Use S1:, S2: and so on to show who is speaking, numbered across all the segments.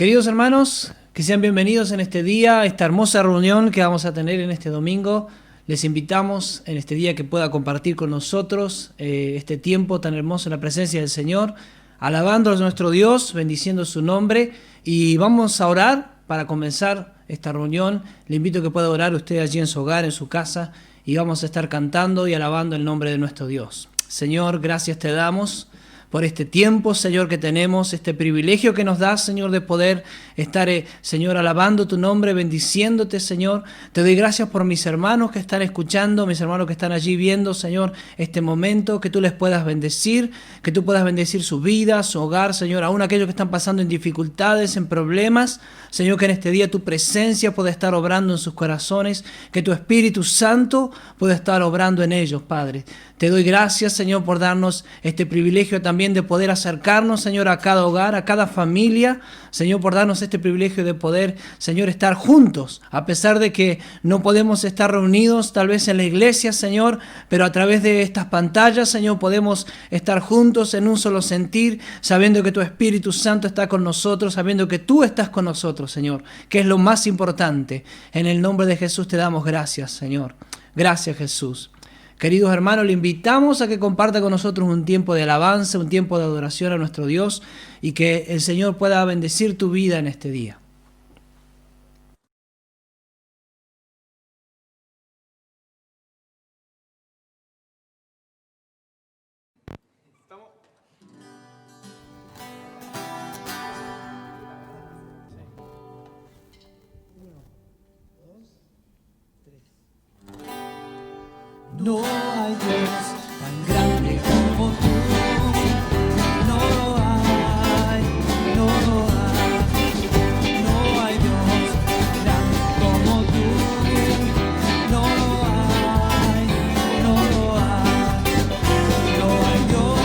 S1: Queridos hermanos, que sean bienvenidos en este día, esta hermosa reunión que vamos a tener en este domingo. Les invitamos en este día que pueda compartir con nosotros este tiempo tan hermoso en la presencia del Señor, alabando a nuestro Dios, bendiciendo su nombre, y vamos a orar para comenzar esta reunión. Le invito a que pueda orar usted allí en su hogar, en su casa, y vamos a estar cantando y alabando el nombre de nuestro Dios. Señor, gracias te damos por este tiempo, Señor, que tenemos, este privilegio que nos das, Señor, de poder estar, Señor, alabando tu nombre, bendiciéndote, Señor. Te doy gracias por mis hermanos que están escuchando, mis hermanos que están allí viendo, Señor, este momento, que tú les puedas bendecir, que tú puedas bendecir su vida, su hogar, Señor, aún aquellos que están pasando en dificultades, en problemas, Señor, que en este día tu presencia pueda estar obrando en sus corazones, que tu Espíritu Santo pueda estar obrando en ellos, Padre. Te doy gracias, Señor, por darnos este privilegio también de poder acercarnos, Señor, a cada hogar, a cada familia. Señor, por darnos este privilegio de poder, Señor, estar juntos, a pesar de que no podemos estar reunidos tal vez en la iglesia, Señor, pero a través de estas pantallas, Señor, podemos estar juntos en un solo sentir, sabiendo que tu Espíritu Santo está con nosotros, sabiendo que tú estás con nosotros, Señor, que es lo más importante. En el nombre de Jesús te damos gracias, Señor. Gracias, Jesús. Queridos hermanos, le invitamos a que comparta con nosotros un tiempo de alabanza, un tiempo de adoración a nuestro Dios, y que el Señor pueda bendecir tu vida en este día.
S2: No hay Dios tan grande como tú. No lo hay, no lo hay. No hay Dios tan grande como tú. No lo hay, no lo hay. No hay Dios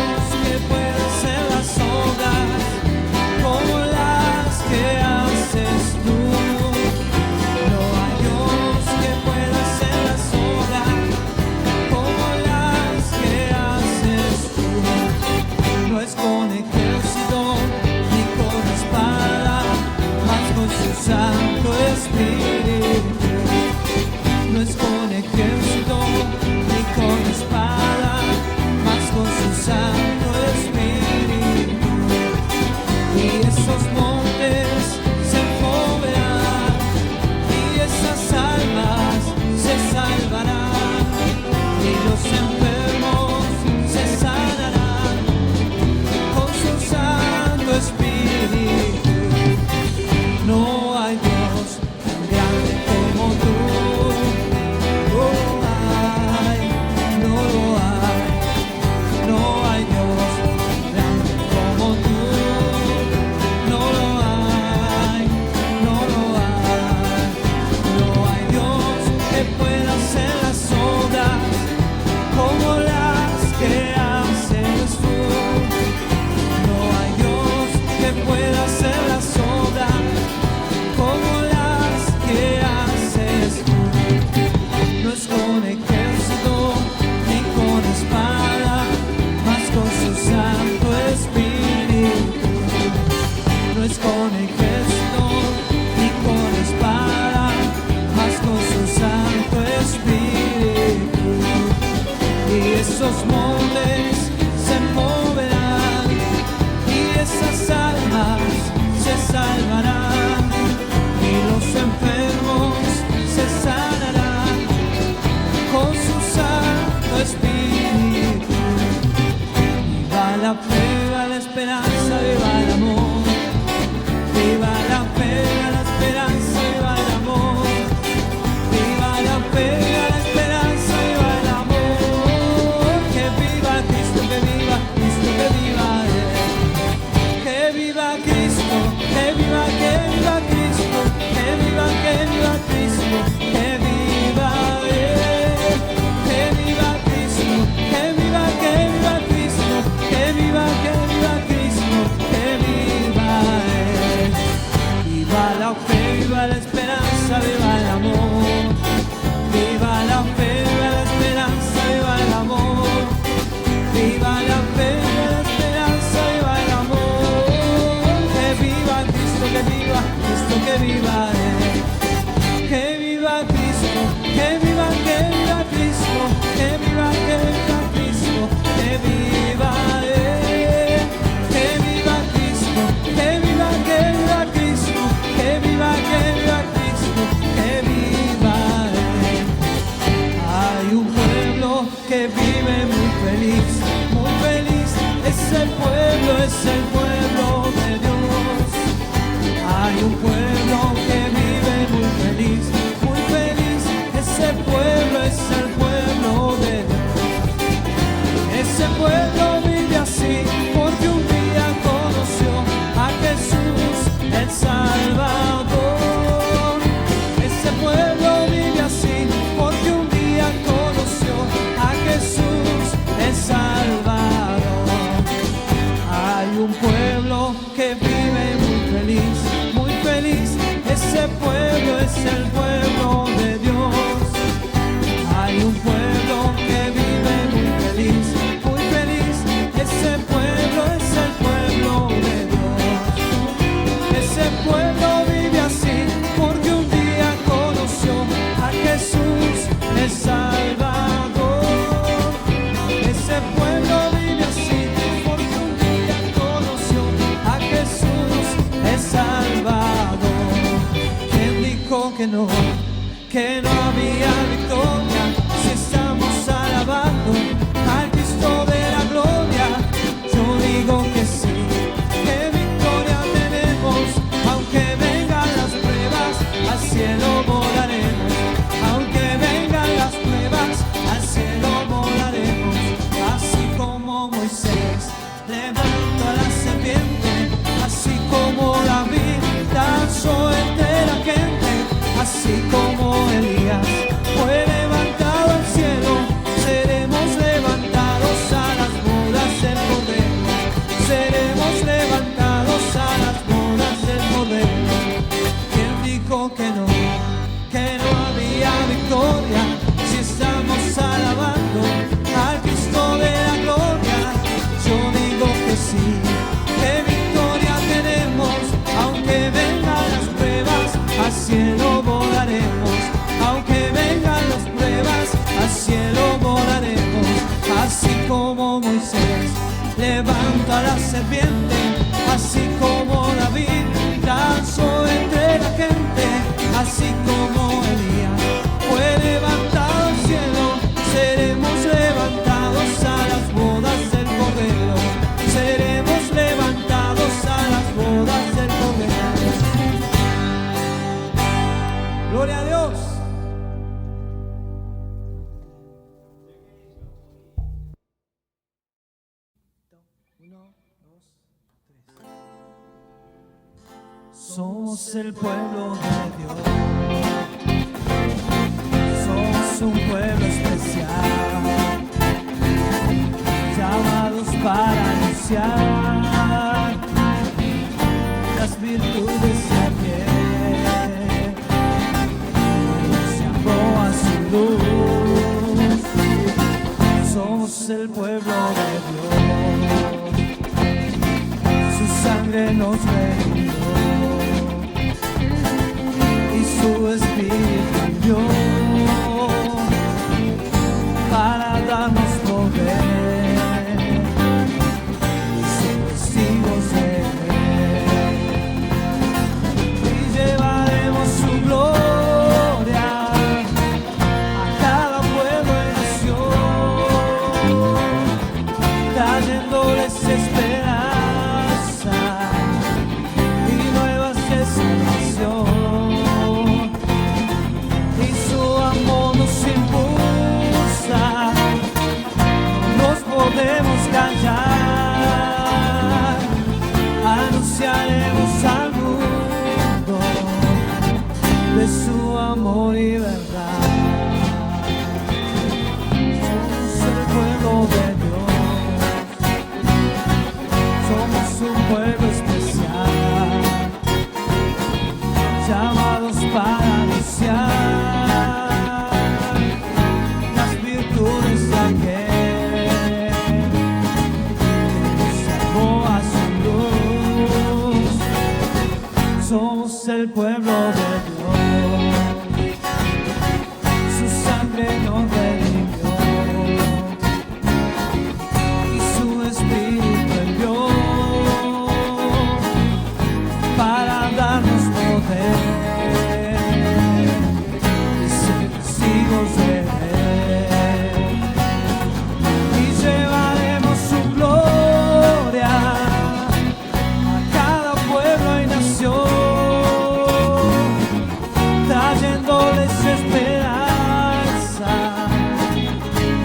S2: que pueda hacer las obras como las que haces tú. No hay Dios que pueda hacer las obras como las que haces tú. No es con ejército ni con espada, mas con su Santo Espíritu. No es con ejército ni con espada, mas con su Santo Espíritu. Y esos montes se moverán y esas almas se salvarán. Y los enfermos se sanarán con su Santo Espíritu. No hay Dios tan grande como tú. No lo hay, no lo hay. No hay Dios tan grande como tú. No lo el Salvador. Ese pueblo vive así porque un día conoció a Jesús, el Salvador. Hay un pueblo que vive muy feliz, muy feliz. Ese pueblo es el pueblo de Dios. Hay un pueblo que vive muy feliz, muy feliz. Ese pueblo es el pueblo de Dios. Ese pueblo vive así porque un día conoció a Jesús, el Salvador. Ese pueblo vive así porque un día conoció a Jesús, el Salvador. ¿Quién dijo que no había victoria si estamos alabando al Cristo de la gloria? Yo digo que sí, que victoria tenemos, aunque vengan las pruebas, al cielo volaremos. Aunque vengan las pruebas, al cielo volaremos. Así como Moisés levantó a la serpiente, así como David danzó entre la gente, así como Elías fue levantado al cielo, seremos levantados a las bodas del Cordero. Seremos levantados a las bodas del Cordero. ¿Quién dijo que no había victoria si estamos alabando al Cristo de la gloria? Yo digo que sí, que victoria tenemos, aunque vengan las pruebas, al cielo volaremos. Aunque vengan las pruebas, al cielo volaremos. Así como Moisés levanta la serpiente, así como David danzó entre la gente, así como Elías fue levantado al cielo, seremos levantados a las bodas del Cordero. Seremos levantados a las bodas del Cordero. Gloria a Dios. Somos el pueblo de Dios. Somos un pueblo especial, llamados para anunciar las virtudes de aquel que se amó a su luz. Somos el pueblo de Dios. Su sangre nos redimió y su Espíritu dio para darnos poder y ser testigos de Él. Y llevaremos su gloria a cada pueblo y nación, trayéndoles esperanza y nuevas de salvación. Y su amor nos impulsa, no nos podemos callar. Anunciaremos al mundo de su amor y verdad. Somos el pueblo de Dios. Somos un pueblo especial, llamados para anunciar las virtudes de aquel que nos salvó a su luz. Somos el pueblo de Dios. Su sangre nos redimió y su Espíritu envió para darnos poder y ser testigos de Él. Y llevaremos su gloria a cada pueblo y nación, trayéndoles esperanza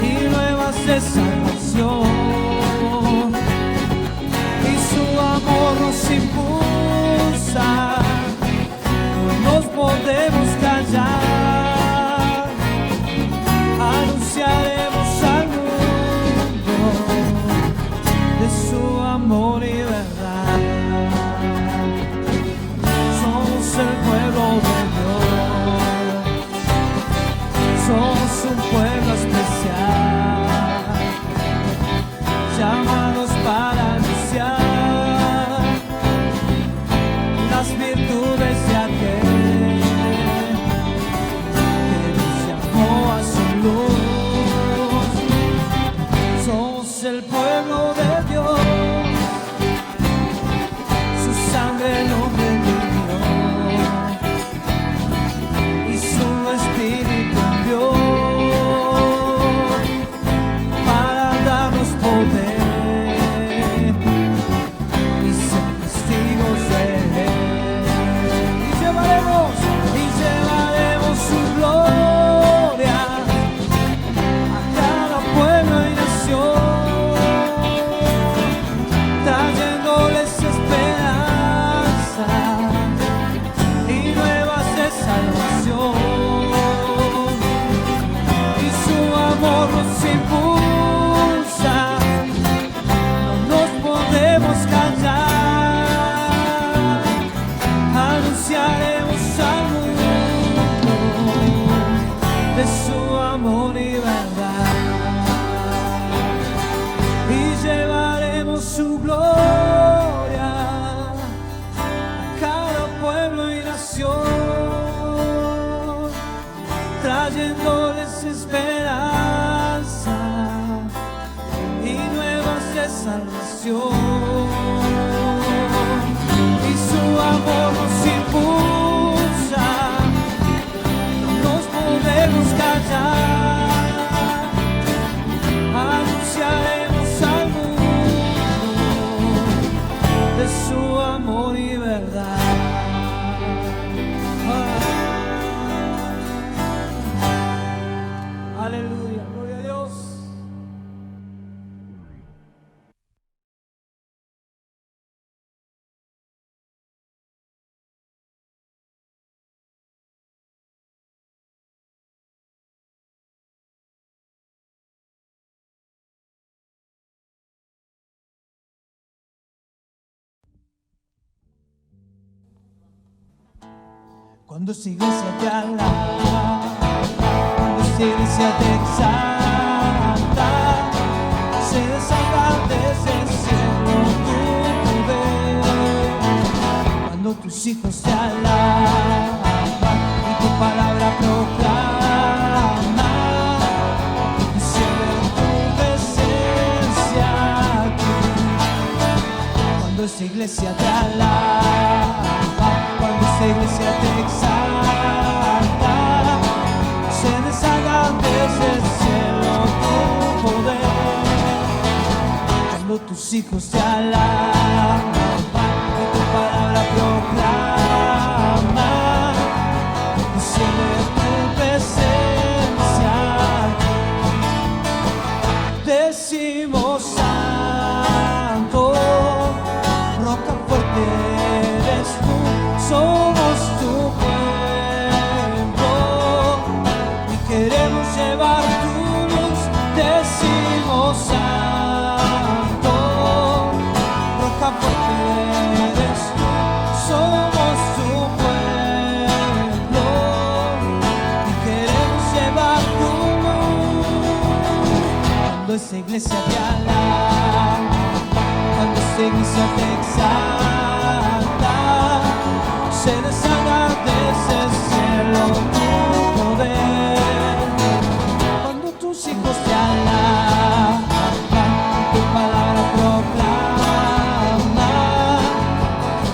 S2: y nuevas de salvación. Y su amor nos impulsa, las virtudes de aquel que nos llamó a su luz. Somos el pueblo de Dios, su sangre nos redimió y su espíritu envió para darnos poder y ser testigos de Él. Y llevaremos su gloria a cada pueblo y nación, trayéndoles esperanza y nuevas de salvación. Y su amor nos impulsa, no nos podemos callar, anunciaremos al mundo de su amor y verdad, y llevaremos su gloria a cada pueblo y nación, trayéndoles esperanza y nuevas de salvación. Y su amor nos impulsa, no nos podemos callar, anunciaremos al mundo de su amor y verdad. Aleluya, gloria a Dios. Cuando esta iglesia te alaba, cuando esta iglesia te exalta, se desata desde el cielo tu poder. Cuando tus hijos te alaban y tu palabra proclaman, desciende tu presencia aquí. Cuando esta iglesia te alaba, cuando esta iglesia te exalta, se deshaga desde el cielo tu poder. Cuando tus hijos te alaban y tu palabra proclaman, desciende tu presencia aquí. Decimos santo, roca fuerte eres tú. Somos tu pueblo y queremos llevar tu luz. Decimos santo, roca fuerte eres tú. Somos tu pueblo y queremos llevar tu luz. Cuando esta iglesia te alaba, cuando esta iglesia te exalta, se deshaga desde el cielo tu poder. Cuando tus hijos te alaban, tu palabra proclaman,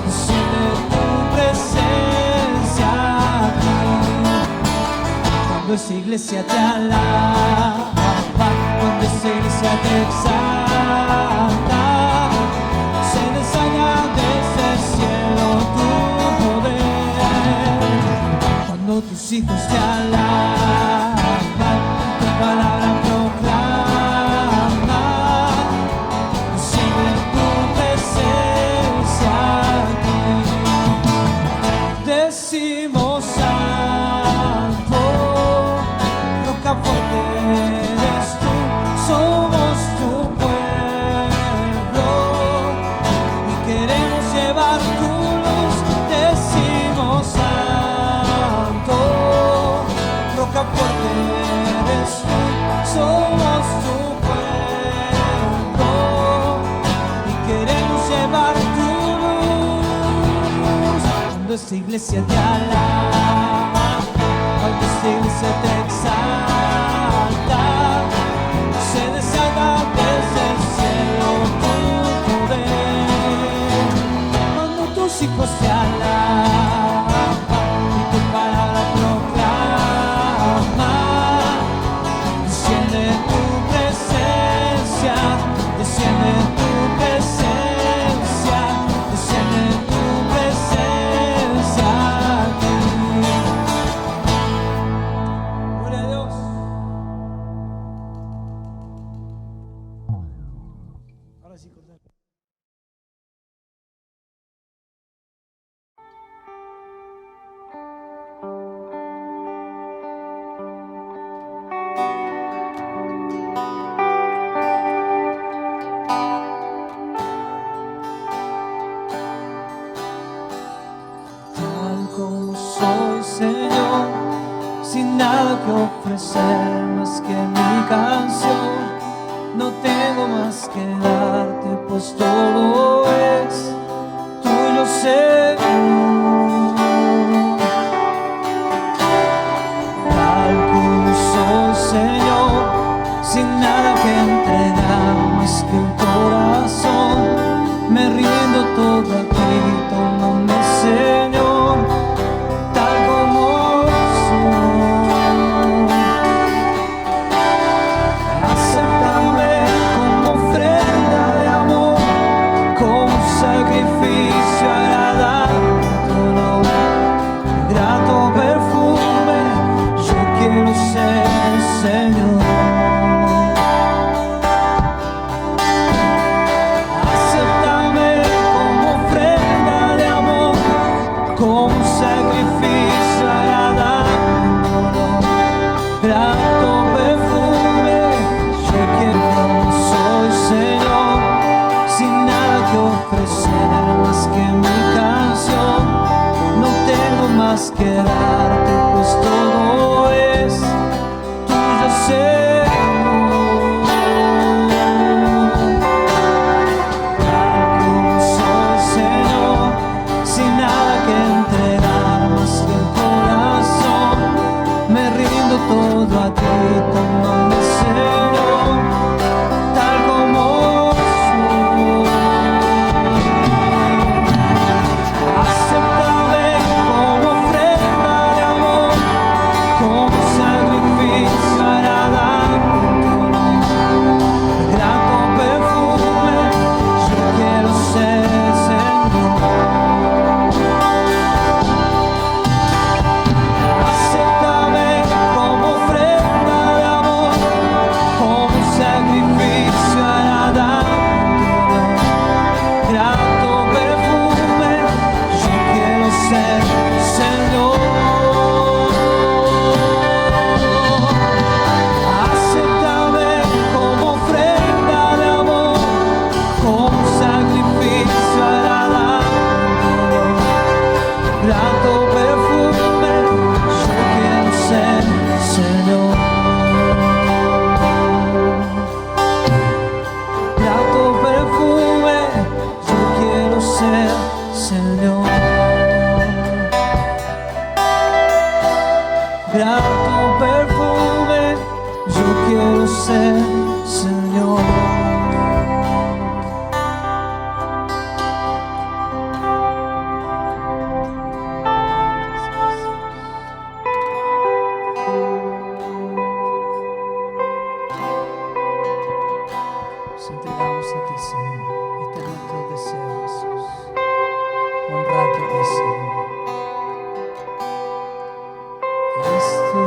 S2: desciende tu presencia aquí. Cuando esta iglesia te alaba, cuando esta iglesia te exalta, se deshaga desde el cielo tu poder. Cuando tus hijos te alaban, tu palabra proclaman, desciende tu presencia aquí. Decimos santo, roca fuerte eres tú. Somos tu pueblo y queremos llevar tu luz. Decimos santo, roca fuerte eres tú. Somos tu pueblo y queremos llevar tu luz. esta iglesia te alaba, hoy esta iglesia te exalta. Se desata desde el cielo tu poder, cuando tus hijos te alaban y tu palabra proclama. Desciende tu presencia, desciende tu presencia, desciende tu presencia aquí. Gloria a Dios. Ahora sí, cortamos. Tal como soy, Señor, sin nada que ofrecer más que mi canción. No tengo más que darte, pues todo es tuyo, Señor. Tal como soy, Señor, sin nada que entregar más que un corazón. Me rindo todo a ti, tómame, Señor, tal como soy. Acéptame como ofrenda de amor, como sacrificio agradable a tu nombre, grato perfume. Yo quiero ser, Señor. Acéptame como ofrenda de amor, como sacrificio agradable a tu nombre, grato perfume. Yo quiero, soy, Señor, sin nada que ofrecer más que mi canción. No tengo más que darte, pues todo es tuyo, Señor. Tal como soy, Señor, sin nada que entregar más que el corazón. Me rindo todo a ti, tómame, Señor, tal como soy. Acéptame como ofrenda de amor, como sacrificio agradable a tu nombre, grato perfume. Yo quiero ser, Señor. Acéptame como ofrenda de amor, como sacrificio agradable a tu nombre, grato perfume. Yo quiero ser, Señor. Acéptame como ofrenda de amor, como sacrificio agradable a tu nombre, grato perfume. Yo quiero ser, Señor. Grato perfume. Yo quiero ser, Señor. Grato perfume. Yo quiero ser, Señor. Nos entregamos a ti, Señor. Este es nuestro deseo, Jesús. Honrarte a ti, Señor. Esto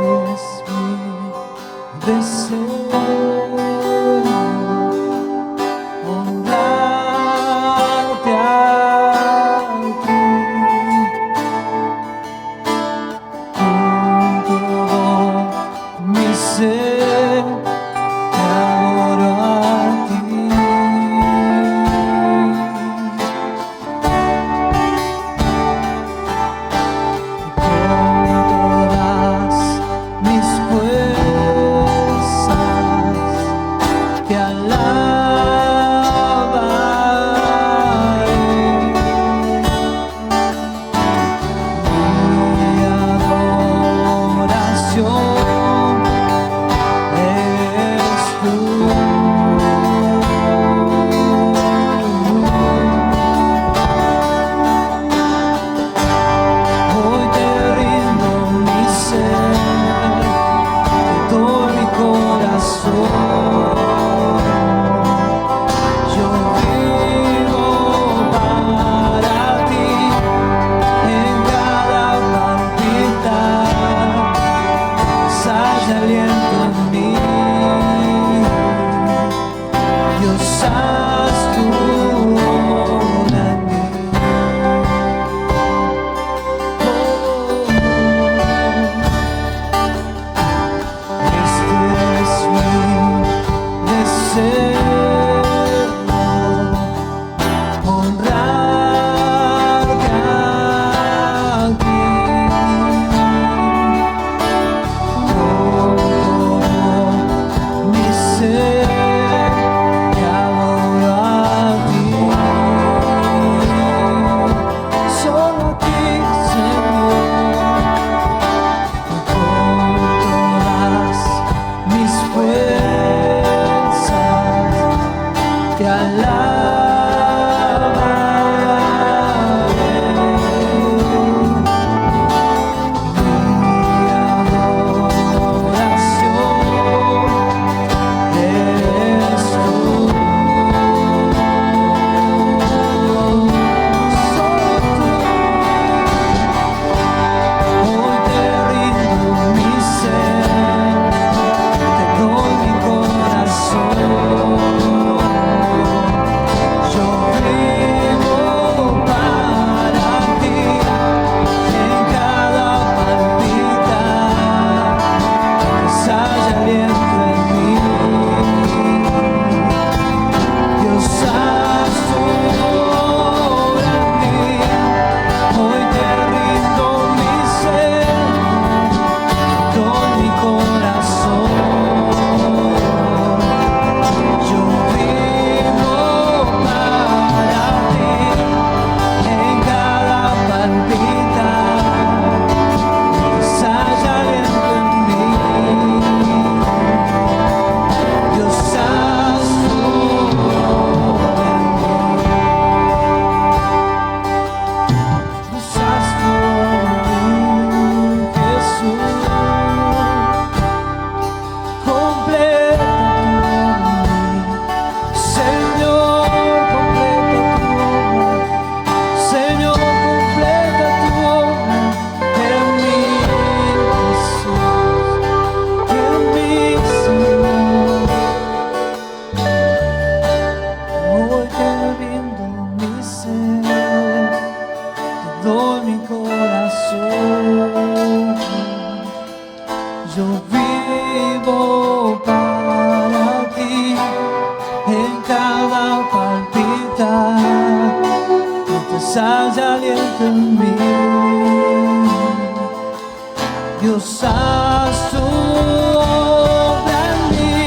S2: Dios, haz tu obra en mí.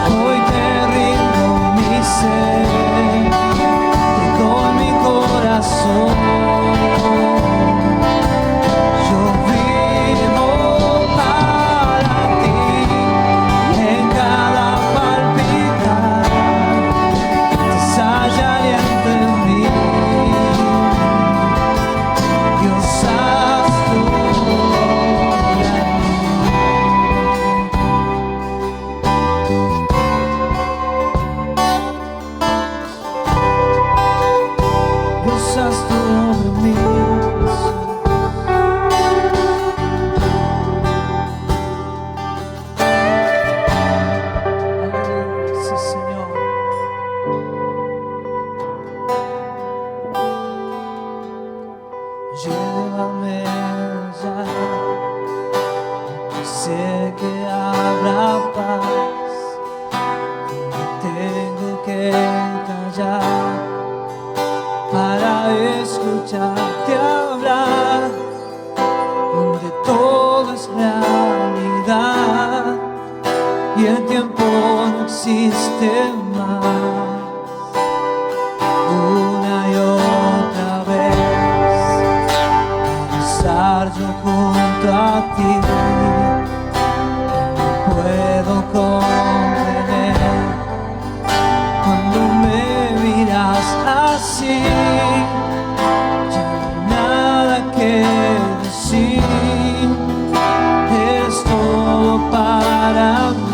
S2: Hoy te rindo mi ser, te doy mi corazón. Yo vivo para ti, en cada palpitar desaya aliento en mí. Dios, haz tu obra en mí. Dios, haz tu obra en mí. Sí, Señor. Llévame allá, sé que habrá paz, donde tengo que callar para escucharte hablar, donde todo es realidad y el tiempo no existe más. Una y otra vez estar yo junto a ti, no puedo comprender cuando me miras así. Ya no hay nada que decir, eres todo para mí.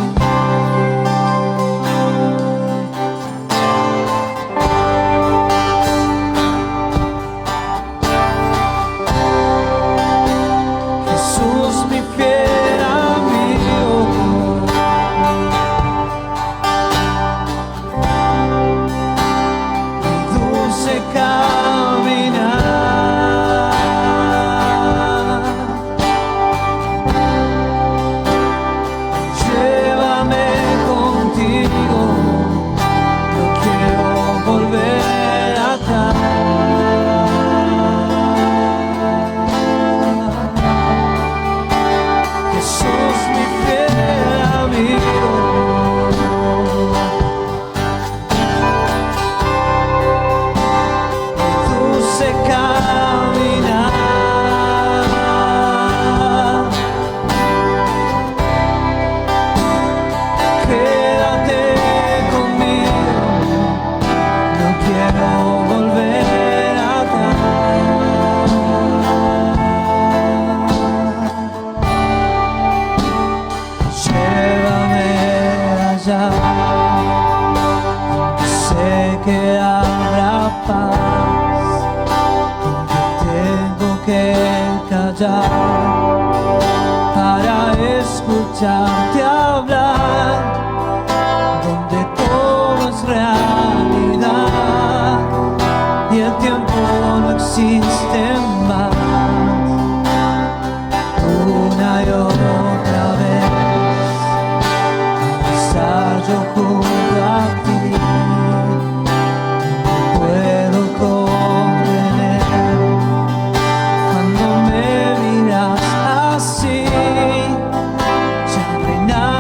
S2: Jesús, mi fiel amigo, mi dulce caminar. Llévame contigo, no quiero volver atrás. Jesús, mi fiel amigo, mi dulce caminar. Quédate conmigo, no quiero volver atrás. Llévame allá, sé que habrá paz, donde tengo que callar para escucharte hablar, donde todo es realidad y el tiempo no existe más. Una y otra vez estar yo junto a ti, no puedo comprender cuando me miras así. Ya no hay nada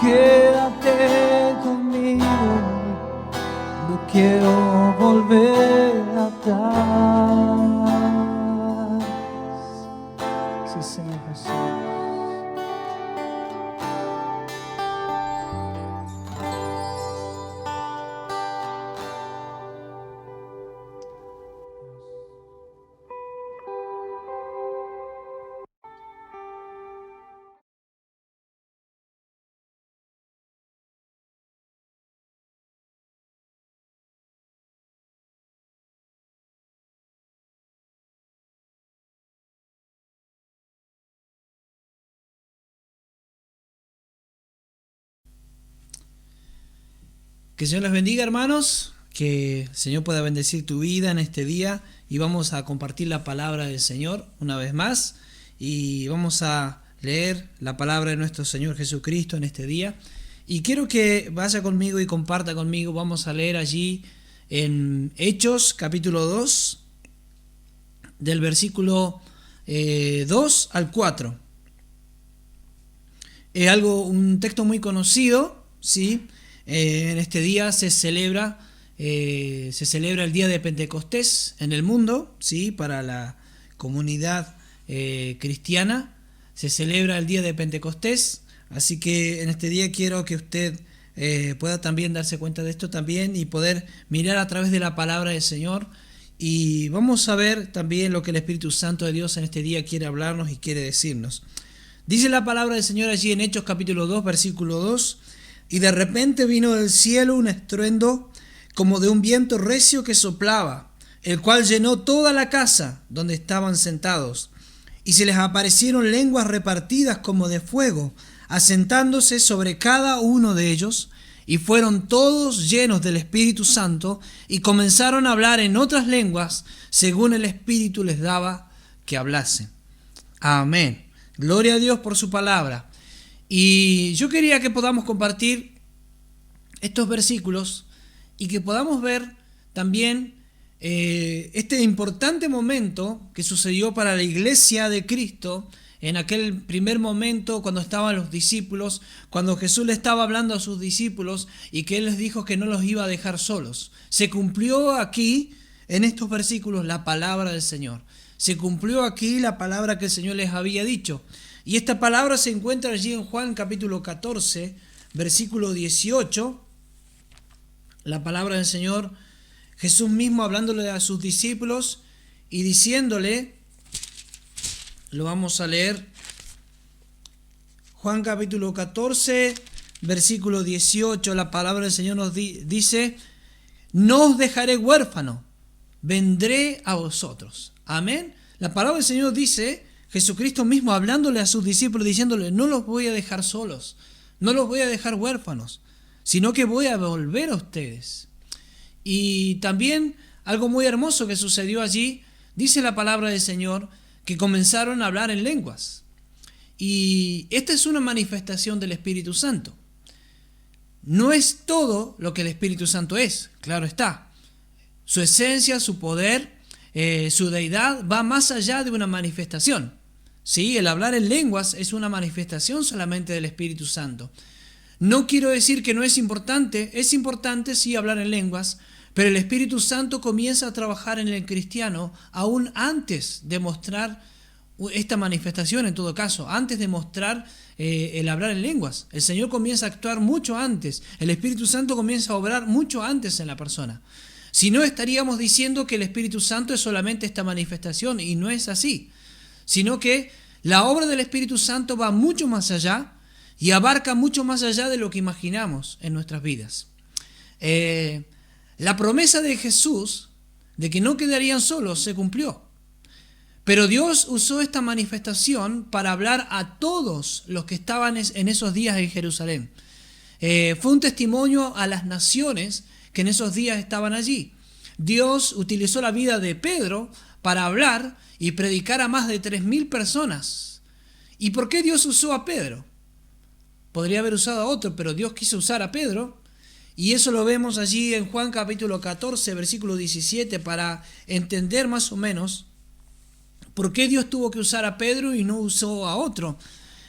S2: quédate conmigo, no quiero volver atrás. Sí, Señor Jesús.
S1: Que el Señor les bendiga, hermanos, que el Señor pueda bendecir tu vida en este día y vamos a compartir la palabra del Señor una vez más y vamos a leer la palabra de nuestro Señor Jesucristo en este día. Y quiero que vaya conmigo y comparta conmigo, vamos a leer allí en Hechos capítulo 2, del versículo 2 al 4. Es un texto muy conocido, ¿sí? En este día se celebra el día de Pentecostés en el mundo, ¿sí? Para la comunidad cristiana se celebra el día de Pentecostés, así que en este día quiero que usted pueda también darse cuenta de esto también y poder mirar a través de la palabra del Señor, y vamos a ver también lo que el Espíritu Santo de Dios en este día quiere hablarnos y quiere decirnos. Dice la palabra del Señor allí en Hechos capítulo 2, versículo 2: y de repente vino del cielo un estruendo como de un viento recio que soplaba, el cual llenó toda la casa donde estaban sentados. Y se les aparecieron lenguas repartidas como de fuego, asentándose sobre cada uno de ellos, y fueron todos llenos del Espíritu Santo, y comenzaron a hablar en otras lenguas, según el Espíritu les daba que hablasen. Amén. Gloria a Dios por su palabra. Y yo quería que podamos compartir estos versículos y que podamos ver también este importante momento que sucedió para la iglesia de Cristo en aquel primer momento cuando estaban los discípulos, cuando Jesús le estaba hablando a sus discípulos y que Él les dijo que no los iba a dejar solos. Se cumplió aquí, en estos versículos, la palabra del Señor. Se cumplió aquí la palabra que el Señor les había dicho. Y esta palabra se encuentra allí en Juan capítulo 14, versículo 18. La palabra del Señor, Jesús mismo hablándole a sus discípulos y diciéndole, lo vamos a leer, Juan capítulo 14, versículo 18, la palabra del Señor nos dice: no os dejaré huérfano, vendré a vosotros. Amén. La palabra del Señor dice, Jesucristo mismo hablándole a sus discípulos, diciéndole: no los voy a dejar solos, no los voy a dejar huérfanos, sino que voy a volver a ustedes. Y también algo muy hermoso que sucedió allí, dice la palabra del Señor, que comenzaron a hablar en lenguas. Y esta es una manifestación del Espíritu Santo. No es todo lo que el Espíritu Santo es, claro está. Su esencia, su poder, su deidad va más allá de una manifestación. Sí, el hablar en lenguas es una manifestación solamente del Espíritu Santo. No quiero decir que no es importante sí hablar en lenguas, pero el Espíritu Santo comienza a trabajar en el cristiano aún antes de mostrar esta manifestación, en todo caso, antes de mostrar el hablar en lenguas. El Señor comienza a actuar mucho antes, el Espíritu Santo comienza a obrar mucho antes en la persona. Si no, estaríamos diciendo que el Espíritu Santo es solamente esta manifestación, y no es así, sino que la obra del Espíritu Santo va mucho más allá y abarca mucho más allá de lo que imaginamos en nuestras vidas. La promesa de Jesús de que no quedarían solos se cumplió, pero Dios usó esta manifestación para hablar a todos los que estaban en esos días en Jerusalén. Fue un testimonio a las naciones que en esos días estaban allí. Dios utilizó la vida de Pedro para hablar y predicar a más de 3.000 personas. ¿Y por qué Dios usó a Pedro? Podría haber usado a otro, pero Dios quiso usar a Pedro. Y eso lo vemos allí en Juan capítulo 14, versículo 17, para entender más o menos por qué Dios tuvo que usar a Pedro y no usó a otro.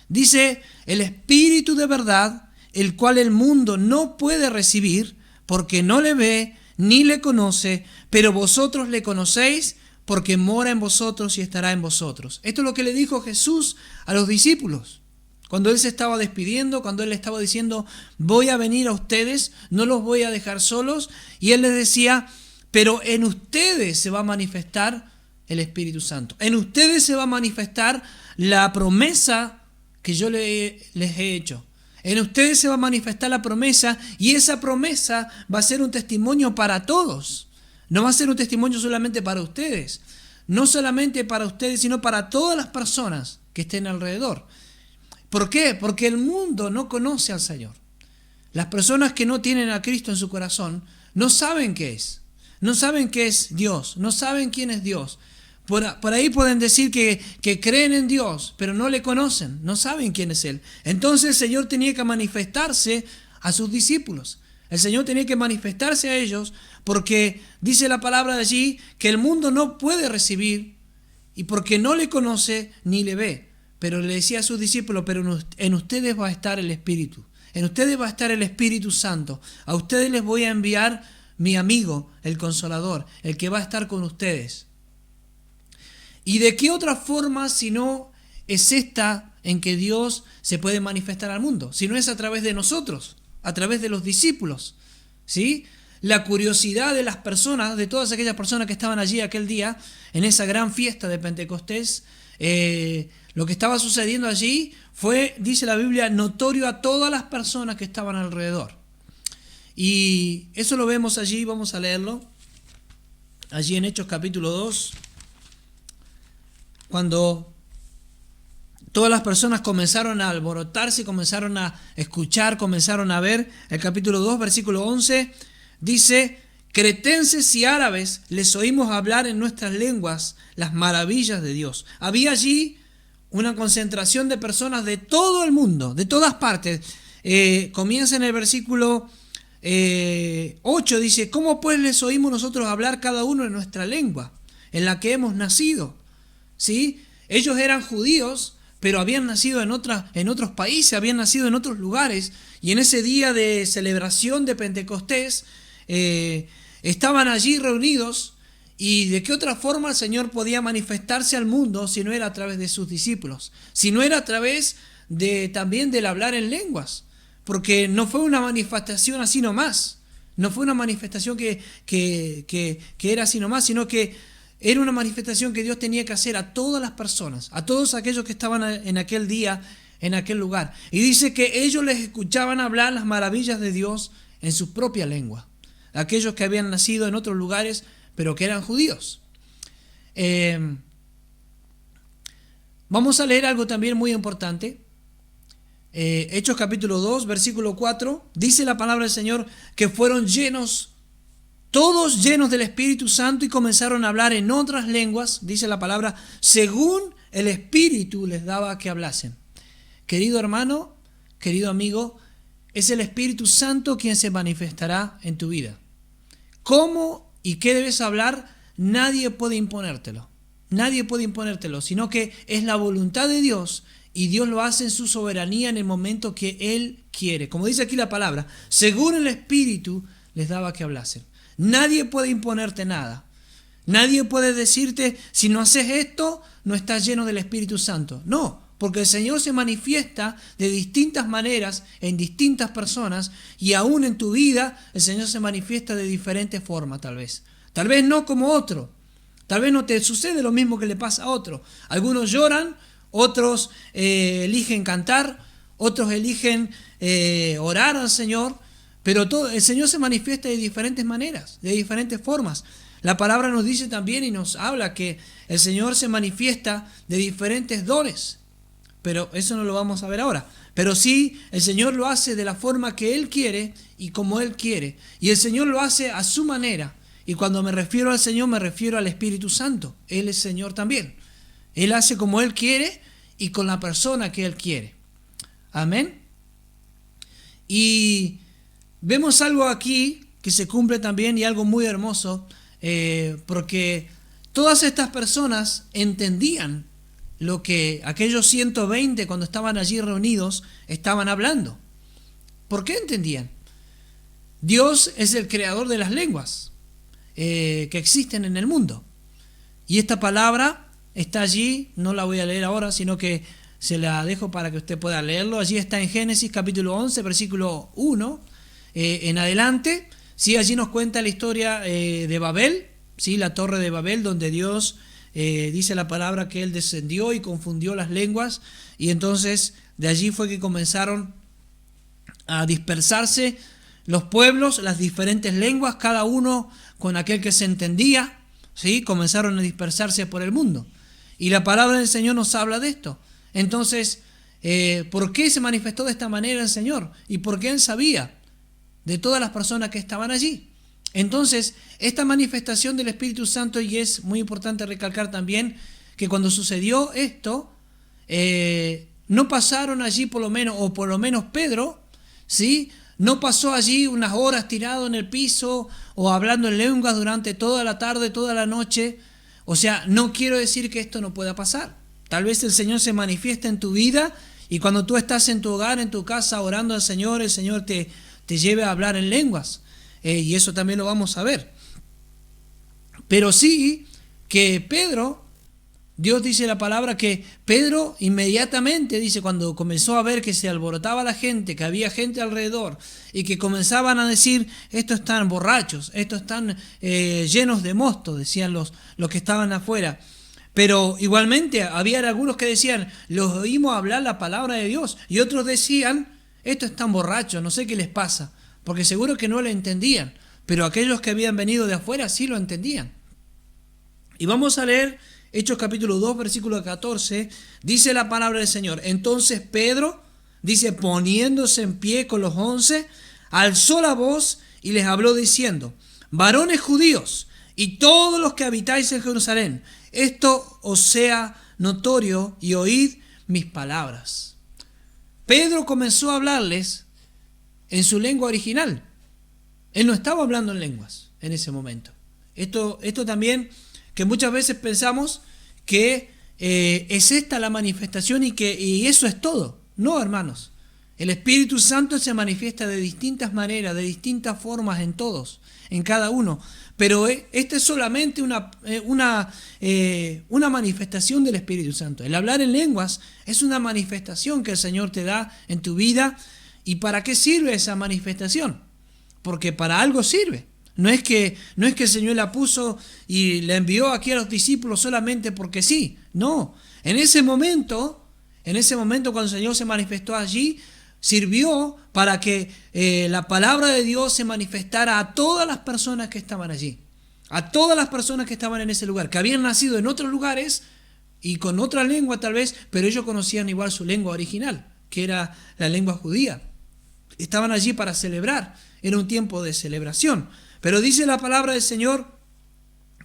S1: Dice: el Espíritu de verdad, el cual el mundo no puede recibir, porque no le ve ni le conoce, pero vosotros le conocéis, porque mora en vosotros y estará en vosotros. Esto es lo que le dijo Jesús a los discípulos. Cuando Él se estaba despidiendo, cuando Él le estaba diciendo, voy a venir a ustedes, no los voy a dejar solos. Y Él les decía, pero en ustedes se va a manifestar el Espíritu Santo. En ustedes se va a manifestar la promesa que yo les he hecho. En ustedes se va a manifestar la promesa, y esa promesa va a ser un testimonio para todos. No va a ser un testimonio solamente para ustedes. No solamente para ustedes, sino para todas las personas que estén alrededor. ¿Por qué? Porque el mundo no conoce al Señor. Las personas que no tienen a Cristo en su corazón no saben qué es. No saben qué es Dios. No saben quién es Dios. Por ahí pueden decir que creen en Dios, pero no le conocen. No saben quién es Él. Entonces el Señor tenía que manifestarse a sus discípulos. El Señor tenía que manifestarse a ellos, porque dice la palabra de allí que el mundo no puede recibir, y porque no le conoce ni le ve. Pero le decía a sus discípulos, pero en ustedes va a estar el Espíritu. En ustedes va a estar el Espíritu Santo. A ustedes les voy a enviar mi amigo, el Consolador, el que va a estar con ustedes. ¿Y de qué otra forma si no es esta en que Dios se puede manifestar al mundo? Si no es a través de nosotros, a través de los discípulos, ¿sí? La curiosidad de las personas, de todas aquellas personas que estaban allí aquel día, en esa gran fiesta de Pentecostés, lo que estaba sucediendo allí fue, dice la Biblia, notorio a todas las personas que estaban alrededor. Y eso lo vemos allí, vamos a leerlo, allí en Hechos capítulo 2, cuando todas las personas comenzaron a alborotarse, comenzaron a escuchar, comenzaron a ver. El capítulo 2, versículo 11, dice, cretenses y árabes les oímos hablar en nuestras lenguas las maravillas de Dios. Había allí una concentración de personas de todo el mundo, de todas partes. Comienza en el versículo 8, dice, ¿cómo pues les oímos nosotros hablar cada uno en nuestra lengua, en la que hemos nacido? ¿Sí? Ellos eran judíos, pero habían nacido en otros países, habían nacido en otros lugares, y en ese día de celebración de Pentecostés estaban allí reunidos. ¿Y de qué otra forma el Señor podía manifestarse al mundo si no era a través de sus discípulos? Si no era a través también del hablar en lenguas, porque no fue una manifestación así nomás, no fue una manifestación que era así nomás, sino que era una manifestación que Dios tenía que hacer a todas las personas, a todos aquellos que estaban en aquel día, en aquel lugar. Y dice que ellos les escuchaban hablar las maravillas de Dios en su propia lengua. Aquellos que habían nacido en otros lugares, pero que eran judíos. Vamos a leer algo también muy importante. Hechos capítulo 2, versículo 4. Dice la palabra del Señor que fueron todos llenos del Espíritu Santo, y comenzaron a hablar en otras lenguas, dice la palabra, según el Espíritu les daba que hablasen. Querido hermano, querido amigo, es el Espíritu Santo quien se manifestará en tu vida. ¿Cómo y qué debes hablar? Nadie puede imponértelo. Nadie puede imponértelo, sino que es la voluntad de Dios, y Dios lo hace en su soberanía en el momento que Él quiere. Como dice aquí la palabra, según el Espíritu les daba que hablasen. Nadie puede imponerte nada. Nadie puede decirte, si no haces esto, no estás lleno del Espíritu Santo. No, porque el Señor se manifiesta de distintas maneras en distintas personas, y aún en tu vida el Señor se manifiesta de diferentes formas tal vez. Tal vez no como otro. Tal vez no te sucede lo mismo que le pasa a otro. Algunos lloran, otros eligen cantar, otros eligen orar al Señor. Pero el Señor se manifiesta de diferentes maneras, de diferentes formas. La palabra nos dice también y nos habla que el Señor se manifiesta de diferentes dones. Pero eso no lo vamos a ver ahora. Pero sí, el Señor lo hace de la forma que Él quiere y como Él quiere. Y el Señor lo hace a su manera. Y cuando me refiero al Señor, me refiero al Espíritu Santo. Él es Señor también. Él hace como Él quiere y con la persona que Él quiere. Amén. Y vemos algo aquí que se cumple también, y algo muy hermoso, porque todas estas personas entendían lo que aquellos 120 cuando estaban allí reunidos estaban hablando. ¿Por qué entendían? Dios es el creador de las lenguas que existen en el mundo. Y esta palabra está allí, no la voy a leer ahora, sino que se la dejo para que usted pueda leerlo. Allí está en Génesis capítulo 11, versículo 1 en adelante. Sí, allí nos cuenta la historia de Babel, ¿sí? La torre de Babel, donde Dios dice la palabra que Él descendió y confundió las lenguas. Y entonces de allí fue que comenzaron a dispersarse los pueblos, las diferentes lenguas, cada uno con aquel que se entendía, ¿sí? Comenzaron a dispersarse por el mundo. Y la palabra del Señor nos habla de esto. Entonces, ¿por qué se manifestó de esta manera el Señor? ¿Y por qué Él sabía de todas las personas que estaban allí? Entonces, esta manifestación del Espíritu Santo, y es muy importante recalcar también que cuando sucedió esto, no pasaron allí por lo menos Pedro, ¿sí? No pasó allí unas horas tirado en el piso o hablando en lenguas durante toda la tarde, toda la noche. O sea, no quiero decir que esto no pueda pasar. Tal vez el Señor se manifiesta en tu vida y cuando tú estás en tu hogar, en tu casa, orando al Señor, el Señor te lleve a hablar en lenguas. Y eso también lo vamos a ver. Pero sí que Pedro, Dios dice la palabra que Pedro inmediatamente, dice, cuando comenzó a ver que se alborotaba la gente, que había gente alrededor y que comenzaban a decir, estos están borrachos, estos están llenos de mosto, decían los que estaban afuera. Pero igualmente había algunos que decían, los oímos hablar la palabra de Dios, y otros decían, estos están borrachos, no sé qué les pasa, porque seguro que no lo entendían, pero aquellos que habían venido de afuera sí lo entendían. Y vamos a leer Hechos capítulo 2, versículo 14, dice la palabra del Señor. Entonces Pedro, dice, poniéndose en pie con los 11, alzó la voz y les habló diciendo, varones judíos y todos los que habitáis en Jerusalén, esto os sea notorio y oíd mis palabras. Pedro comenzó a hablarles en su lengua original. Él no estaba hablando en lenguas en ese momento. Esto también, que muchas veces pensamos que es esta la manifestación y eso es todo. No, hermanos. El Espíritu Santo se manifiesta de distintas maneras, de distintas formas en todos, en cada uno. Pero esta es solamente una manifestación del Espíritu Santo. El hablar en lenguas es una manifestación que el Señor te da en tu vida. ¿Y para qué sirve esa manifestación? Porque para algo sirve. No es que el Señor la puso y la envió aquí a los discípulos solamente porque sí. No. En ese momento cuando el Señor se manifestó allí, sirvió para que la palabra de Dios se manifestara a todas las personas que estaban allí. A todas las personas que estaban en ese lugar, que habían nacido en otros lugares y con otra lengua tal vez, pero ellos conocían igual su lengua original, que era la lengua judía. Estaban allí para celebrar. Era un tiempo de celebración. Pero dice la palabra del Señor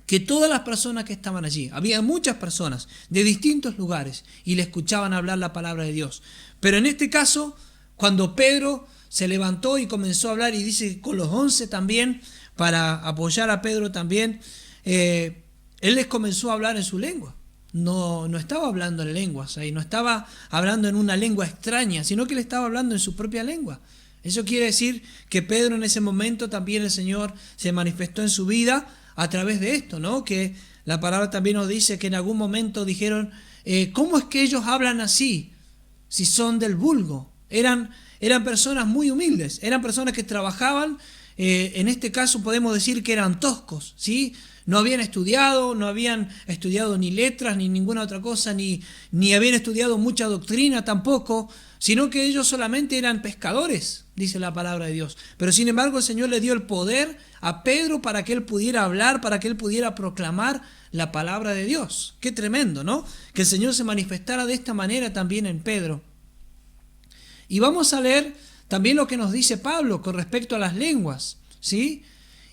S1: que todas las personas que estaban allí, había muchas personas de distintos lugares y le escuchaban hablar la palabra de Dios. Pero en este caso, cuando Pedro se levantó y comenzó a hablar, y dice con los 11 también, para apoyar a Pedro también, él les comenzó a hablar en su lengua. No estaba hablando en lenguas, ahí no estaba hablando en una lengua extraña, sino que le estaba hablando en su propia lengua. Eso quiere decir que Pedro en ese momento también el Señor se manifestó en su vida a través de esto, ¿no? Que la palabra también nos dice que en algún momento dijeron, ¿cómo es que ellos hablan así? Si son del vulgo. Eran personas muy humildes, eran personas que trabajaban, en este caso podemos decir que eran toscos, ¿sí? No habían estudiado ni letras, ni ninguna otra cosa, ni habían estudiado mucha doctrina tampoco, sino que ellos solamente eran pescadores, dice la palabra de Dios. Pero sin embargo el Señor le dio el poder a Pedro para que él pudiera hablar, para que él pudiera proclamar la palabra de Dios. Qué tremendo, ¿no? Que el Señor se manifestara de esta manera también en Pedro. Y vamos a leer también lo que nos dice Pablo con respecto a las lenguas, ¿sí?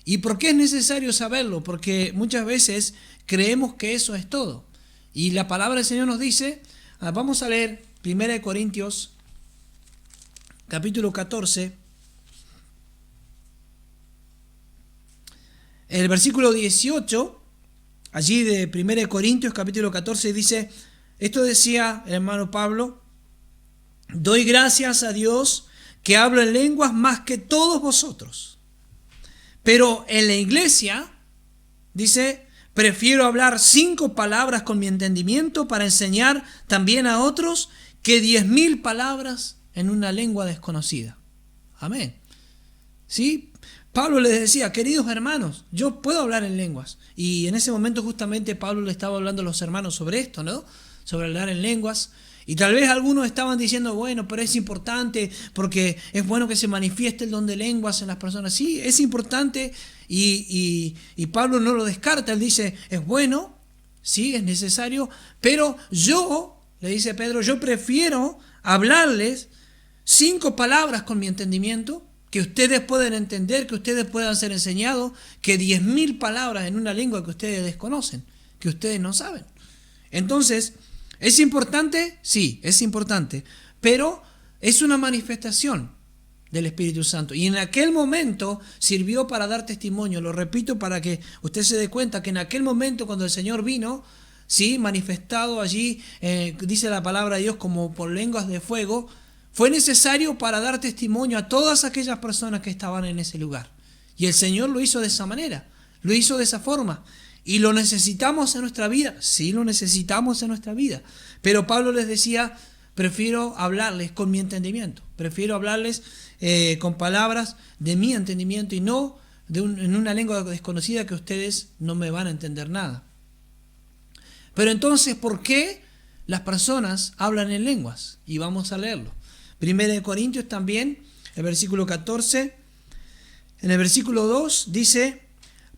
S1: ¿Y por qué es necesario saberlo? Porque muchas veces creemos que eso es todo. Y la palabra del Señor nos dice, vamos a leer 1 Corintios capítulo 14, el versículo 18, allí de 1 Corintios capítulo 14, dice, esto decía el hermano Pablo, doy gracias a Dios que hablo en lenguas más que todos vosotros. Pero en la iglesia, dice, prefiero hablar 5 palabras con mi entendimiento para enseñar también a otros que 10.000 palabras en una lengua desconocida. Amén. ¿Sí? Pablo les decía, queridos hermanos, yo puedo hablar en lenguas. Y en ese momento justamente Pablo le estaba hablando a los hermanos sobre esto, ¿no? Sobre hablar en lenguas. Y tal vez algunos estaban diciendo, bueno, pero es importante porque es bueno que se manifieste el don de lenguas en las personas. Sí, es importante y Pablo no lo descarta. Él dice, es bueno, sí, es necesario, pero yo, le dice Pedro, yo prefiero hablarles 5 palabras con mi entendimiento, que ustedes pueden entender, que ustedes puedan ser enseñados, que 10.000 palabras en una lengua que ustedes desconocen, que ustedes no saben. Entonces, ¿es importante? Sí, es importante, pero es una manifestación del Espíritu Santo. Y en aquel momento sirvió para dar testimonio, lo repito para que usted se dé cuenta que en aquel momento cuando el Señor vino, sí, manifestado allí, dice la palabra de Dios como por lenguas de fuego, fue necesario para dar testimonio a todas aquellas personas que estaban en ese lugar. Y el Señor lo hizo de esa manera, lo hizo de esa forma. ¿Y lo necesitamos en nuestra vida? Sí, lo necesitamos en nuestra vida. Pero Pablo les decía, prefiero hablarles con mi entendimiento. Prefiero hablarles con palabras de mi entendimiento y no en una lengua desconocida que ustedes no me van a entender nada. Pero entonces, ¿por qué las personas hablan en lenguas? Y vamos a leerlo. 1 Corintios también, el versículo 14, en el versículo 2 dice,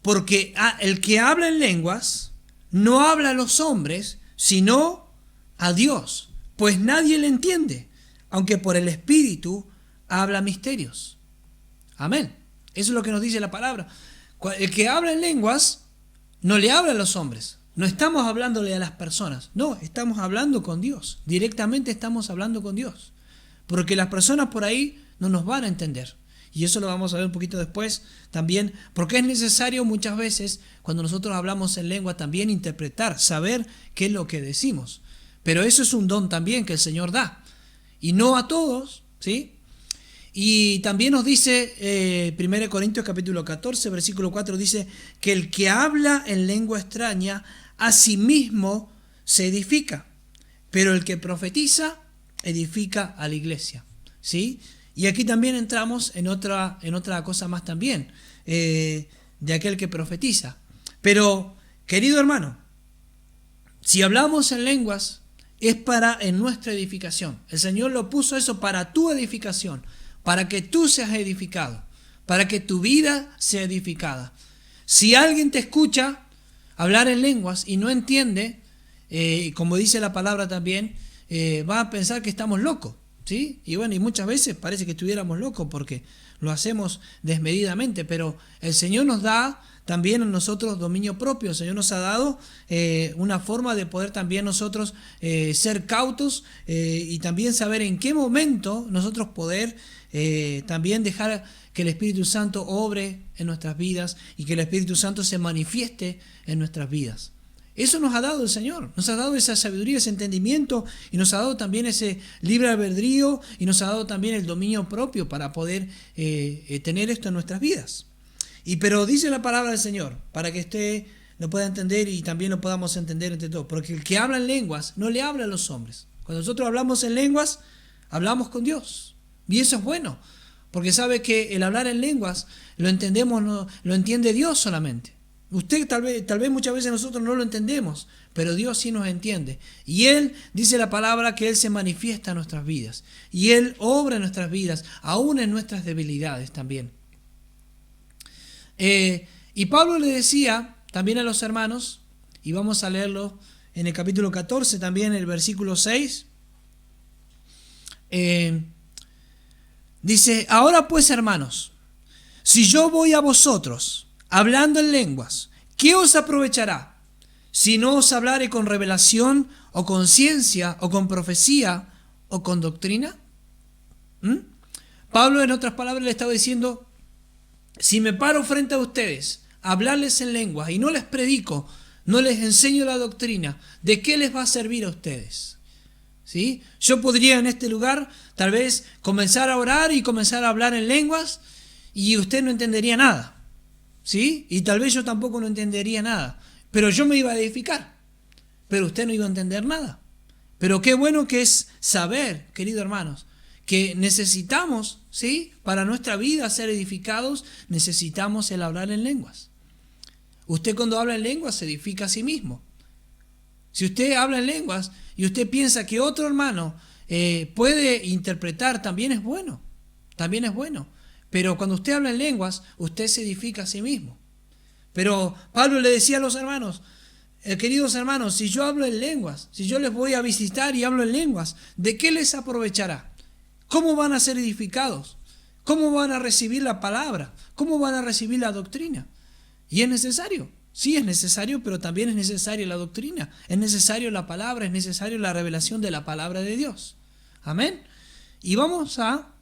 S1: porque el que habla en lenguas no habla a los hombres, sino a Dios, pues nadie le entiende, aunque por el Espíritu habla misterios. Amén. Eso es lo que nos dice la palabra. El que habla en lenguas no le habla a los hombres. No estamos hablándole a las personas. No, estamos hablando con Dios. Directamente estamos hablando con Dios. Porque las personas por ahí no nos van a entender. Y eso lo vamos a ver un poquito después también, porque es necesario muchas veces, cuando nosotros hablamos en lengua, también interpretar, saber qué es lo que decimos. Pero eso es un don también que el Señor da. Y no a todos, ¿sí? Y también nos dice 1 Corintios capítulo 14, versículo 4, dice que el que habla en lengua extraña, a sí mismo se edifica. Pero el que profetiza, edifica a la iglesia, ¿sí? Y aquí también entramos en otra cosa más también, de aquel que profetiza. Pero, querido hermano, si hablamos en lenguas, es en nuestra edificación. El Señor lo puso eso para tu edificación, para que tú seas edificado, para que tu vida sea edificada. Si alguien te escucha hablar en lenguas y no entiende, como dice la palabra también, va a pensar que estamos locos, ¿sí? Y bueno, y muchas veces parece que estuviéramos locos porque lo hacemos desmedidamente, pero el Señor nos da también a nosotros dominio propio. El Señor nos ha dado una forma de poder también nosotros ser cautos y también saber en qué momento nosotros poder también dejar que el Espíritu Santo obre en nuestras vidas y que el Espíritu Santo se manifieste en nuestras vidas. Eso nos ha dado el Señor, nos ha dado esa sabiduría, ese entendimiento y nos ha dado también ese libre albedrío y nos ha dado también el dominio propio para poder tener esto en nuestras vidas. Pero dice la palabra del Señor, para que usted lo pueda entender y también lo podamos entender entre todos, porque el que habla en lenguas no le habla a los hombres. Cuando nosotros hablamos en lenguas, hablamos con Dios. Y eso es bueno, porque sabe que el hablar en lenguas lo entendemos, lo entiende Dios solamente. Usted tal vez muchas veces nosotros no lo entendemos, pero Dios sí nos entiende. Y Él dice la palabra que Él se manifiesta en nuestras vidas. Y Él obra en nuestras vidas, aún en nuestras debilidades también. Y Pablo le decía también a los hermanos, y vamos a leerlo en el capítulo 14 también, el versículo 6. Dice, ahora pues hermanos, si yo voy a vosotros hablando en lenguas, ¿qué os aprovechará? Si no os hablare con revelación, o con ciencia, o con profecía, o con doctrina. Pablo, en otras palabras, le estaba diciendo, si me paro frente a ustedes a hablarles en lenguas y no les predico, no les enseño la doctrina, ¿de qué les va a servir a ustedes? ¿sí? Yo podría en este lugar tal vez comenzar a orar y comenzar a hablar en lenguas y usted no entendería nada, ¿sí? Y tal vez yo tampoco no entendería nada, pero yo me iba a edificar, pero usted no iba a entender nada. Pero qué bueno que es saber, queridos hermanos, que necesitamos, ¿sí? Para nuestra vida ser edificados, necesitamos el hablar en lenguas. Usted cuando habla en lenguas se edifica a sí mismo. Si usted habla en lenguas y usted piensa que otro hermano puede interpretar, también es bueno. También es bueno. Pero cuando usted habla en lenguas, usted se edifica a sí mismo. Pero Pablo le decía a los hermanos, queridos hermanos, si yo hablo en lenguas, si yo les voy a visitar y hablo en lenguas, ¿de qué les aprovechará? ¿Cómo van a ser edificados? ¿Cómo van a recibir la palabra? ¿Cómo van a recibir la doctrina? Y es necesario. Sí, es necesario, pero también es necesaria la doctrina, es necesario la palabra, es necesario la revelación de la palabra de Dios. Amén. Y vamos a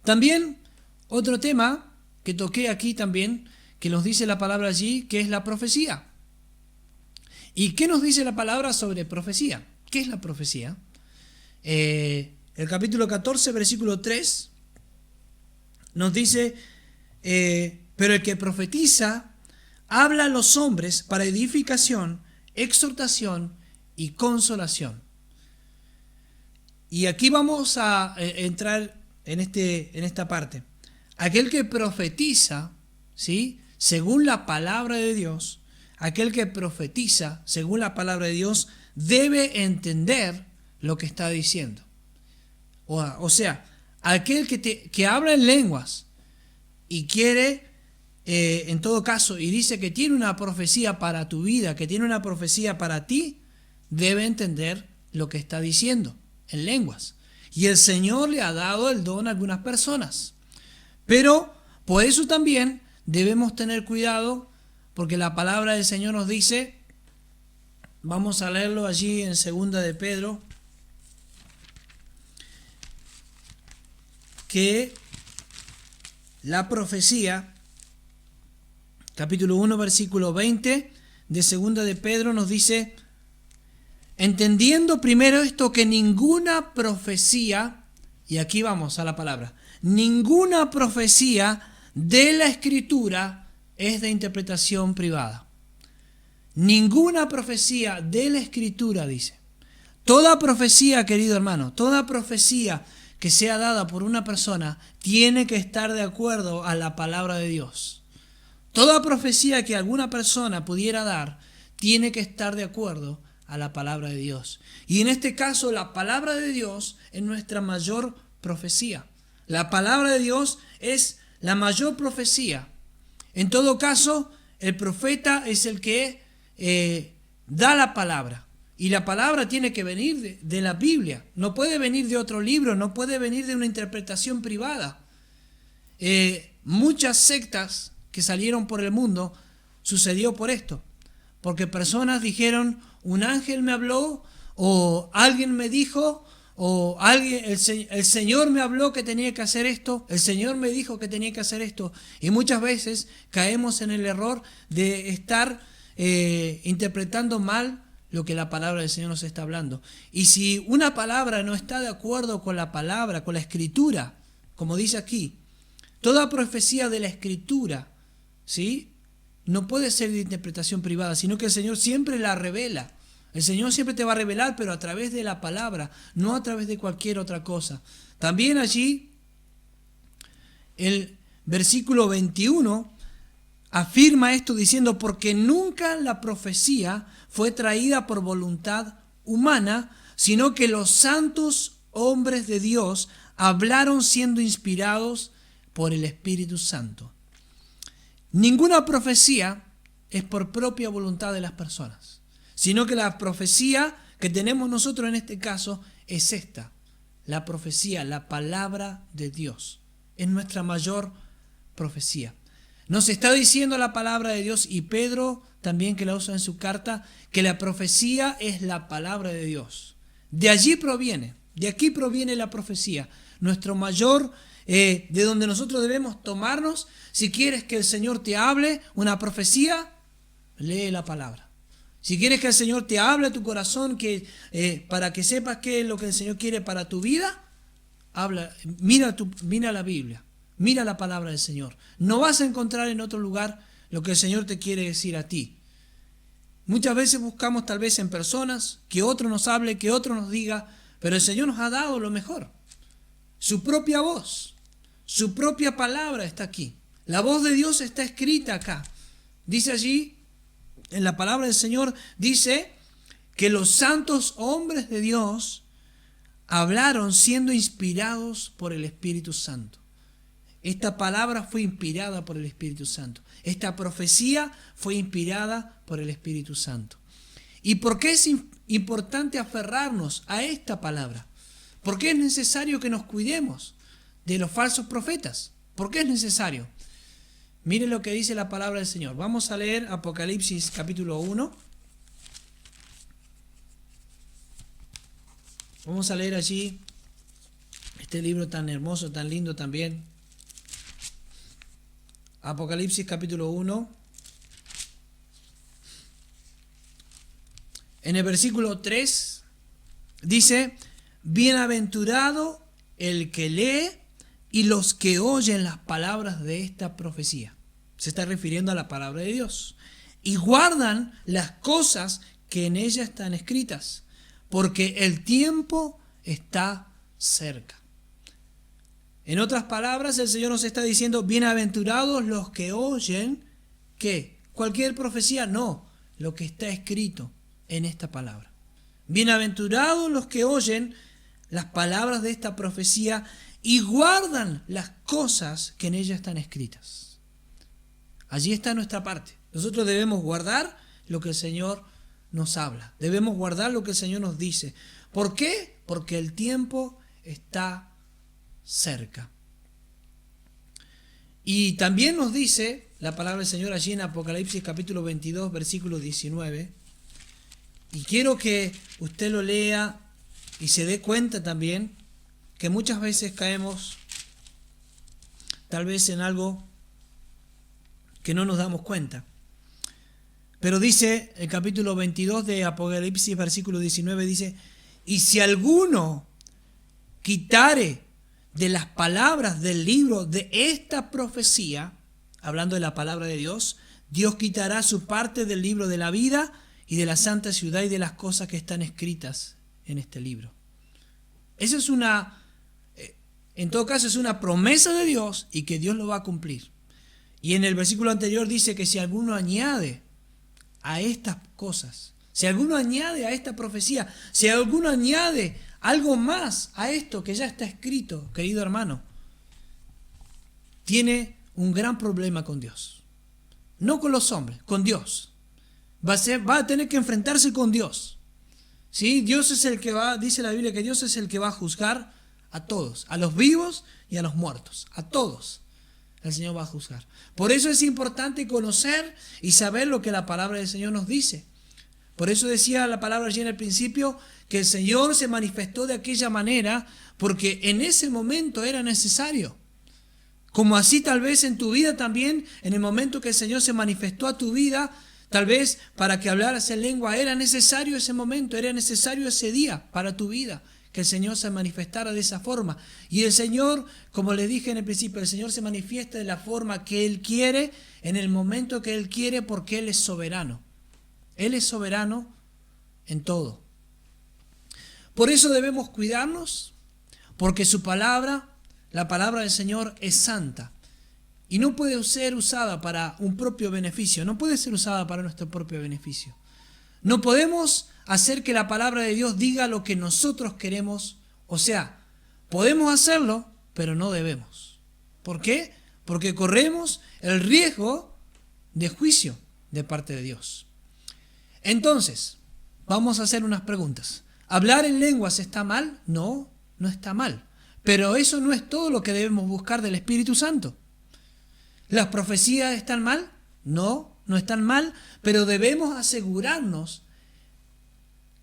S1: también otro tema que toqué aquí también, que nos dice la palabra allí, que es la profecía. ¿Y qué nos dice la palabra sobre profecía? ¿Qué es la profecía? El capítulo 14, versículo 3, nos dice, pero el que profetiza habla a los hombres para edificación, exhortación y consolación. Y aquí vamos a entrar en esta parte. Aquel que profetiza, ¿sí? Según la palabra de Dios, aquel que profetiza según la palabra de Dios debe entender lo que está diciendo. O sea, aquel que habla en lenguas y quiere, en todo caso, y dice que tiene una profecía para tu vida, que tiene una profecía para ti, debe entender lo que está diciendo en lenguas. Y el Señor le ha dado el don a algunas personas. Pero por eso también debemos tener cuidado, porque la palabra del Señor nos dice, vamos a leerlo allí en 2 de Pedro, que la profecía, capítulo 1, versículo 20 de 2 de Pedro nos dice, entendiendo primero esto, que ninguna profecía, y aquí vamos a la palabra, ninguna profecía de la Escritura es de interpretación privada. Ninguna profecía de la Escritura, dice. Toda profecía, querido hermano, toda profecía que sea dada por una persona tiene que estar de acuerdo a la palabra de Dios. Toda profecía que alguna persona pudiera dar tiene que estar de acuerdo a la palabra de Dios. Y en este caso, la palabra de Dios es nuestra mayor profecía. La palabra de Dios es la mayor profecía. En todo caso, el profeta es el que da la palabra. Y la palabra tiene que venir de la Biblia. No puede venir de otro libro, no puede venir de una interpretación privada. Muchas sectas que salieron por el mundo sucedió por esto. Porque personas dijeron, un ángel me habló, o alguien me dijo, o el Señor me habló que tenía que hacer esto, el Señor me dijo que tenía que hacer esto. Y muchas veces caemos en el error de estar interpretando mal lo que la palabra del Señor nos está hablando. Y si una palabra no está de acuerdo con la palabra, con la Escritura, como dice aquí, toda profecía de la Escritura, ¿sí?, no puede ser de interpretación privada, sino que el Señor siempre la revela. El Señor siempre te va a revelar, pero a través de la palabra, no a través de cualquier otra cosa. También allí, el versículo 21 afirma esto diciendo, porque nunca la profecía fue traída por voluntad humana, sino que los santos hombres de Dios hablaron siendo inspirados por el Espíritu Santo. Ninguna profecía es por propia voluntad de las personas, sino que la profecía que tenemos nosotros en este caso es esta, la profecía, la palabra de Dios. Es nuestra mayor profecía. Nos está diciendo la palabra de Dios, y Pedro también, que la usa en su carta, que la profecía es la palabra de Dios. De allí proviene, de aquí proviene la profecía. Nuestro mayor, de donde nosotros debemos tomarnos, si quieres que el Señor te hable una profecía, lee la palabra. Si quieres que el Señor te hable a tu corazón, para que sepas qué es lo que el Señor quiere para tu vida, mira la Biblia, mira la palabra del Señor. No vas a encontrar en otro lugar lo que el Señor te quiere decir a ti. Muchas veces buscamos tal vez en personas, que otro nos hable, que otro nos diga, pero el Señor nos ha dado lo mejor. Su propia voz, su propia palabra está aquí. La voz de Dios está escrita acá. Dice allí, en la palabra del Señor, dice que los santos hombres de Dios hablaron siendo inspirados por el Espíritu Santo. Esta palabra fue inspirada por el Espíritu Santo. Esta profecía fue inspirada por el Espíritu Santo. ¿Y por qué es importante aferrarnos a esta palabra? ¿Por qué es necesario que nos cuidemos de los falsos profetas? ¿Por qué es necesario? Mire lo que dice la palabra del Señor. Vamos a leer Apocalipsis capítulo 1. Vamos a leer allí este libro tan hermoso, tan lindo también. Apocalipsis capítulo 1. En el versículo 3 dice: bienaventurado el que lee y los que oyen las palabras de esta profecía. Se está refiriendo a la palabra de Dios. Y guardan las cosas que en ella están escritas, porque el tiempo está cerca. En otras palabras, el Señor nos está diciendo: bienaventurados los que oyen, ¿qué? Cualquier profecía, no, lo que está escrito en esta palabra. Bienaventurados los que oyen las palabras de esta profecía y guardan las cosas que en ella están escritas. Allí está nuestra parte. Nosotros debemos guardar lo que el Señor nos habla. Debemos guardar lo que el Señor nos dice. ¿Por qué? Porque el tiempo está cerca. Y también nos dice la palabra del Señor allí en Apocalipsis capítulo 22, versículo 19. Y quiero que usted lo lea y se dé cuenta también que muchas veces caemos tal vez en algo que no nos damos cuenta. Pero dice el capítulo 22 de Apocalipsis, versículo 19, dice: y si alguno quitare de las palabras del libro de esta profecía, hablando de la palabra de Dios, Dios quitará su parte del libro de la vida y de la santa ciudad y de las cosas que están escritas en este libro. Eso es en todo caso es una promesa de Dios y que Dios lo va a cumplir. Y en el versículo anterior dice que si alguno añade a estas cosas, si alguno añade a esta profecía, si alguno añade algo más a esto que ya está escrito, querido hermano, tiene un gran problema con Dios. No con los hombres, con Dios. Va a tener que enfrentarse con Dios. ¿Sí? Dios es el que dice la Biblia que Dios es el que va a juzgar a todos, a los vivos y a los muertos, a todos. El Señor va a juzgar. Por eso es importante conocer y saber lo que la palabra del Señor nos dice. Por eso decía la palabra allí en el principio que el Señor se manifestó de aquella manera porque en ese momento era necesario. Como así tal vez en tu vida también, en el momento que el Señor se manifestó a tu vida, tal vez para que hablaras en lengua era necesario ese momento, era necesario ese día para tu vida, que el Señor se manifestara de esa forma. Y el Señor, como les dije en el principio, el Señor se manifiesta de la forma que Él quiere, en el momento que Él quiere, porque Él es soberano. Él es soberano en todo. Por eso debemos cuidarnos, porque su palabra, la palabra del Señor, es santa. Y no puede ser usada para un propio beneficio, no puede ser usada para nuestro propio beneficio. No podemos hacer que la palabra de Dios diga lo que nosotros queremos. O sea, podemos hacerlo, pero no debemos. ¿Por qué? Porque corremos el riesgo de juicio de parte de Dios. Entonces, vamos a hacer unas preguntas. ¿Hablar en lenguas está mal? No, no está mal. Pero eso no es todo lo que debemos buscar del Espíritu Santo. ¿Las profecías están mal? No, no están mal, pero debemos asegurarnos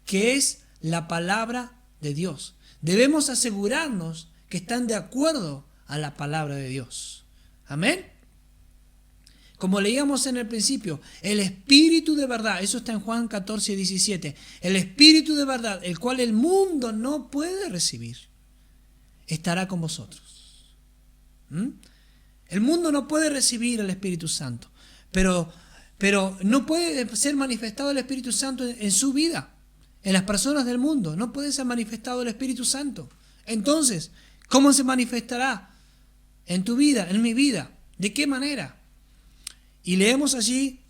S1: que es la palabra de Dios. Debemos asegurarnos que están de acuerdo a la palabra de Dios. Amén. Como leíamos en el principio, el Espíritu de verdad, eso está en Juan 14, 17, el Espíritu de verdad, el cual el mundo no puede recibir, estará con vosotros. El mundo no puede recibir el Espíritu Santo, pero no puede ser manifestado el Espíritu Santo en su vida, en las personas del mundo, no puede ser manifestado el Espíritu Santo. Entonces, ¿cómo se manifestará en tu vida, en mi vida? ¿De qué manera? Y leemos allí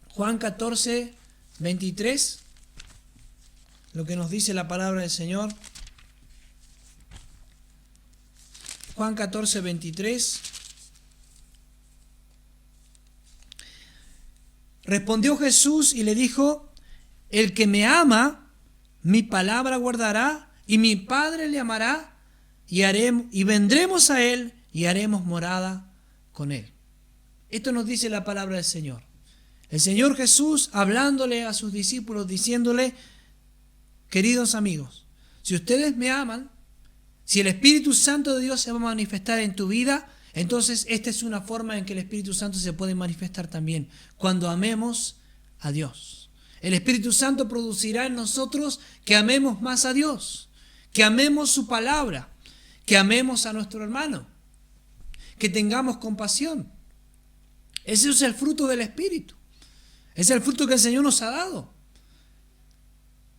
S1: Juan 14, 23, lo que nos dice la palabra del Señor. Juan 14, 23. Respondió Jesús y le dijo: el que me ama, mi palabra guardará, y mi Padre le amará, y vendremos a él y haremos morada con él. Esto nos dice la palabra del Señor. El Señor Jesús hablándole a sus discípulos, diciéndole: queridos amigos, si ustedes me aman, si el Espíritu Santo de Dios se va a manifestar en tu vida, entonces esta es una forma en que el Espíritu Santo se puede manifestar también, cuando amemos a Dios. El Espíritu Santo producirá en nosotros que amemos más a Dios, que amemos su palabra, que amemos a nuestro hermano, que tengamos compasión. Ese es el fruto del Espíritu. Es el fruto que el Señor nos ha dado.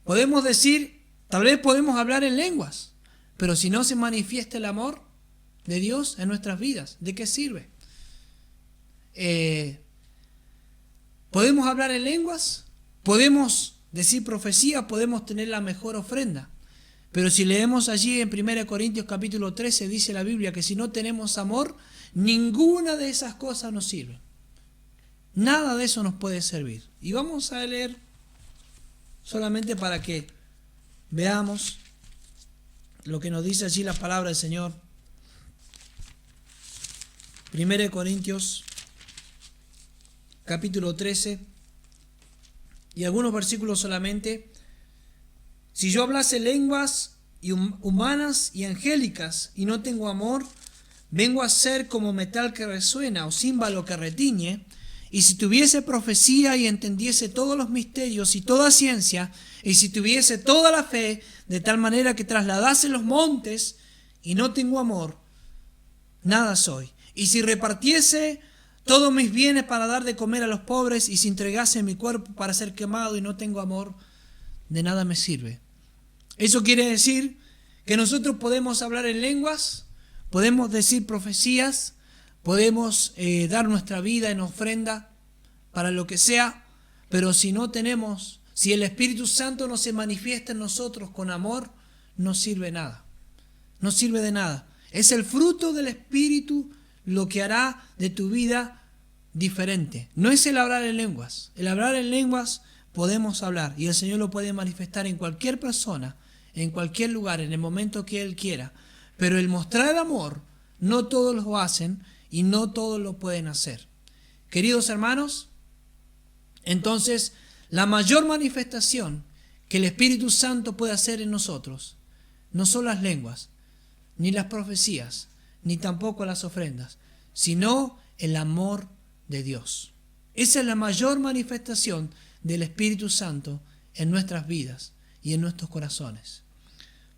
S1: Podemos decir, tal vez podemos hablar en lenguas, pero si no se manifiesta el amor de Dios en nuestras vidas, ¿de qué sirve? Podemos hablar en lenguas, podemos decir profecía, podemos tener la mejor ofrenda. Pero si leemos allí en 1 Corintios capítulo 13, dice la Biblia que si no tenemos amor, ninguna de esas cosas nos sirve. Nada de eso nos puede servir. Y vamos a leer solamente para que veamos lo que nos dice allí la palabra del Señor. 1 Corintios capítulo 13 y algunos versículos solamente. Si yo hablase lenguas humanas y angélicas y no tengo amor, vengo a ser como metal que resuena o címbalo que retiñe. Y si tuviese profecía y entendiese todos los misterios y toda ciencia, y si tuviese toda la fe, de tal manera que trasladase los montes y no tengo amor, nada soy. Y si repartiese todos mis bienes para dar de comer a los pobres, y si entregase mi cuerpo para ser quemado y no tengo amor, de nada me sirve. Eso quiere decir que nosotros podemos hablar en lenguas, podemos decir profecías, podemos dar nuestra vida en ofrenda para lo que sea, pero si el Espíritu Santo no se manifiesta en nosotros con amor, no sirve nada. No sirve de nada. Es el fruto del Espíritu lo que hará de tu vida diferente. No es el hablar en lenguas. El hablar en lenguas podemos hablar y el Señor lo puede manifestar en cualquier persona, en cualquier lugar, en el momento que Él quiera. Pero el mostrar amor, no todos lo hacen y no todos lo pueden hacer. Queridos hermanos, entonces la mayor manifestación que el Espíritu Santo puede hacer en nosotros no son las lenguas, ni las profecías, ni tampoco las ofrendas, sino el amor de Dios. Esa es la mayor manifestación del Espíritu Santo en nuestras vidas y en nuestros corazones.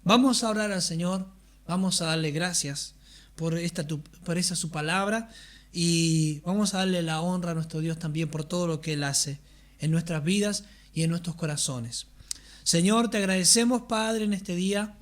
S1: Vamos a orar al Señor, vamos a darle gracias por esa su palabra y vamos a darle la honra a nuestro Dios también por todo lo que Él hace en nuestras vidas y en nuestros corazones. Señor, te agradecemos, Padre, en este día,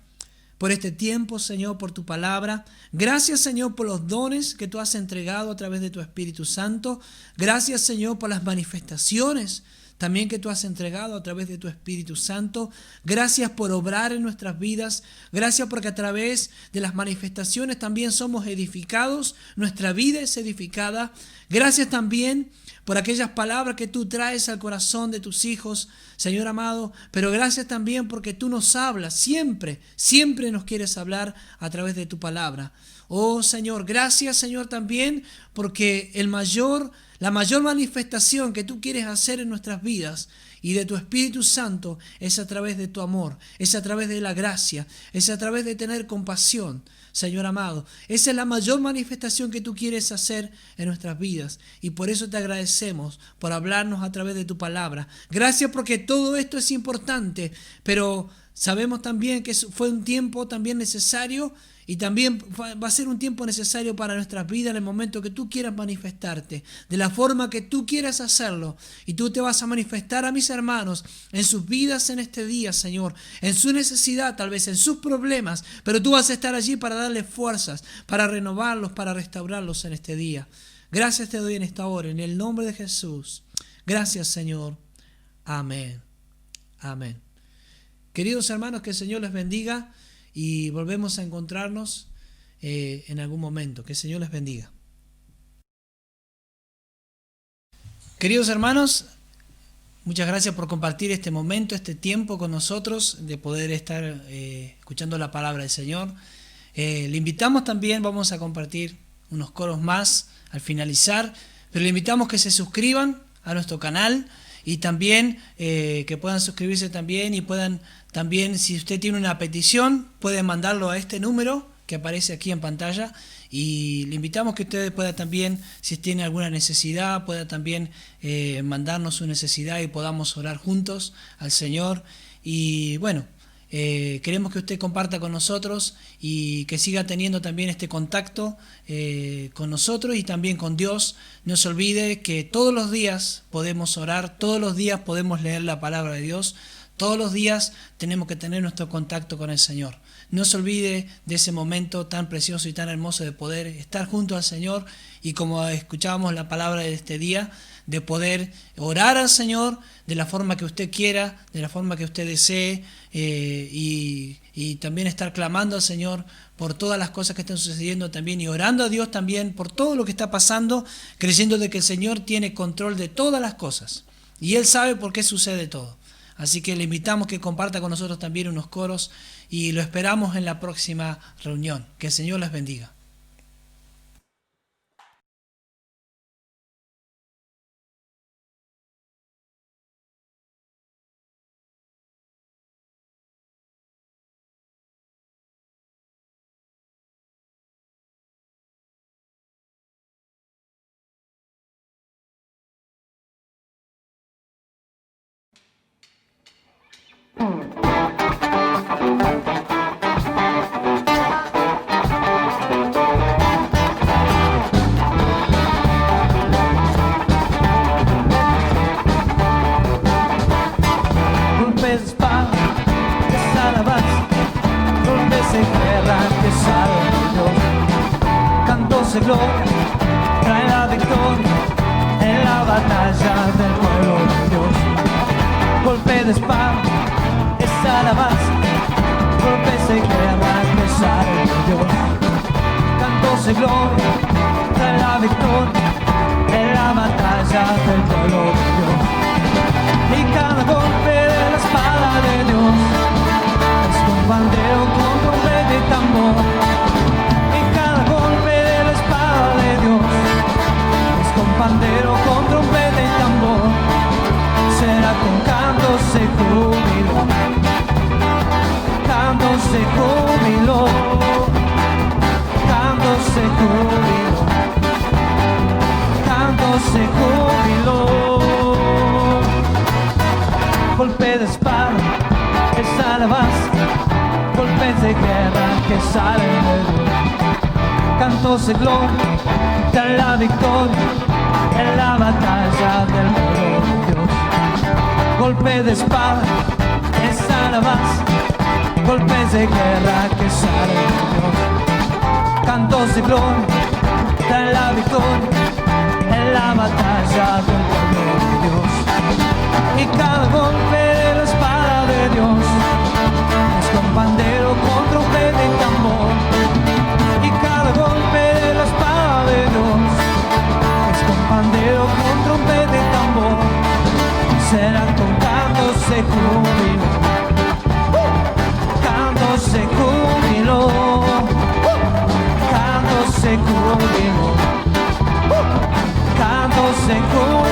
S1: por este tiempo, Señor, por tu palabra. Gracias, Señor, por los dones que tú has entregado a través de tu Espíritu Santo. Gracias, Señor, por las manifestaciones también que tú has entregado a través de tu Espíritu Santo. Gracias por obrar en nuestras vidas. Gracias porque a través de las manifestaciones también somos edificados. Nuestra vida es edificada. Gracias también por aquellas palabras que tú traes al corazón de tus hijos, Señor amado. Pero gracias también porque tú nos hablas. Siempre nos quieres hablar a través de tu palabra. Oh Señor, gracias Señor también porque la mayor manifestación que tú quieres hacer en nuestras vidas y de tu Espíritu Santo es a través de tu amor, es a través de la gracia, es a través de tener compasión, Señor amado. Esa es la mayor manifestación que tú quieres hacer en nuestras vidas y por eso te agradecemos por hablarnos a través de tu palabra. Gracias porque todo esto es importante, pero sabemos también que fue un tiempo también necesario y también va a ser un tiempo necesario para nuestras vidas en el momento que tú quieras manifestarte, de la forma que tú quieras hacerlo. Y tú te vas a manifestar a mis hermanos en sus vidas en este día, Señor, en su necesidad, tal vez en sus problemas, pero tú vas a estar allí para darles fuerzas, para renovarlos, para restaurarlos en este día. Gracias te doy en esta hora, en el nombre de Jesús. Gracias, Señor. Amén. Amén. Queridos hermanos, que el Señor les bendiga. Y volvemos a encontrarnos en algún momento. Que el Señor les bendiga. Queridos hermanos, muchas gracias por compartir este momento, este tiempo con nosotros, de poder estar escuchando la palabra del Señor. Le invitamos también, vamos a compartir unos coros más al finalizar, pero le invitamos que se suscriban a nuestro canal y también que puedan suscribirse también y puedan también, si usted tiene una petición, puede mandarlo a este número que aparece aquí en pantalla y le invitamos que usted pueda también, si tiene alguna necesidad, pueda también mandarnos su necesidad y podamos orar juntos al Señor. Y bueno, queremos que usted comparta con nosotros y que siga teniendo también este contacto con nosotros y también con Dios. No se olvide que todos los días podemos orar, todos los días podemos leer la palabra de Dios, todos los días tenemos que tener nuestro contacto con el Señor. No se olvide de ese momento tan precioso y tan hermoso de poder estar junto al Señor y como escuchábamos la palabra de este día, de poder orar al Señor de la forma que usted quiera, de la forma que usted desee y también estar clamando al Señor por todas las cosas que están sucediendo también y orando a Dios también por todo lo que está pasando, creyendo de que el Señor tiene control de todas las cosas y Él sabe por qué sucede todo. Así que le invitamos que comparta con nosotros también unos coros y lo esperamos en la próxima reunión. Que el Señor les bendiga.
S2: Golpes de espada, es alabanza, golpes de guerra que sale de Dios. Cantos de gloria, trae la victoria en la batalla del pueblo de Dios. Golpe de espada, es alabanza, golpes de guerra que sale de Dios. Cantos de gloria, trae la victoria en la batalla del pueblo de Dios. Y cada golpe de la espada de Dios es con bandero, con trompeta y tambor. Y cada golpe de la espada de Dios es con pandero, con trompeta y tambor. Será con cantos de júbilo, cantos de júbilo, cantos de júbilo, cantos de júbilo. Golpe de espada, es alabanza, golpes de guerra que salen de Dios. Cantos de gloria, dan la victoria en la batalla del pueblo de Dios. Golpe de espada, es alabanza, golpes de guerra que salen de Dios. Cantos de gloria, dan la victoria en la batalla del pueblo de Dios. Y cada golpe de la espada de Dios es con pandero, con trompeta y tambor. Y cada golpe de la espada de Dios es con pandero, con trompeta y tambor. Serán con cantos de júbilo, cantos de júbilo, cantos se cumplieron, cantos se cumplieron.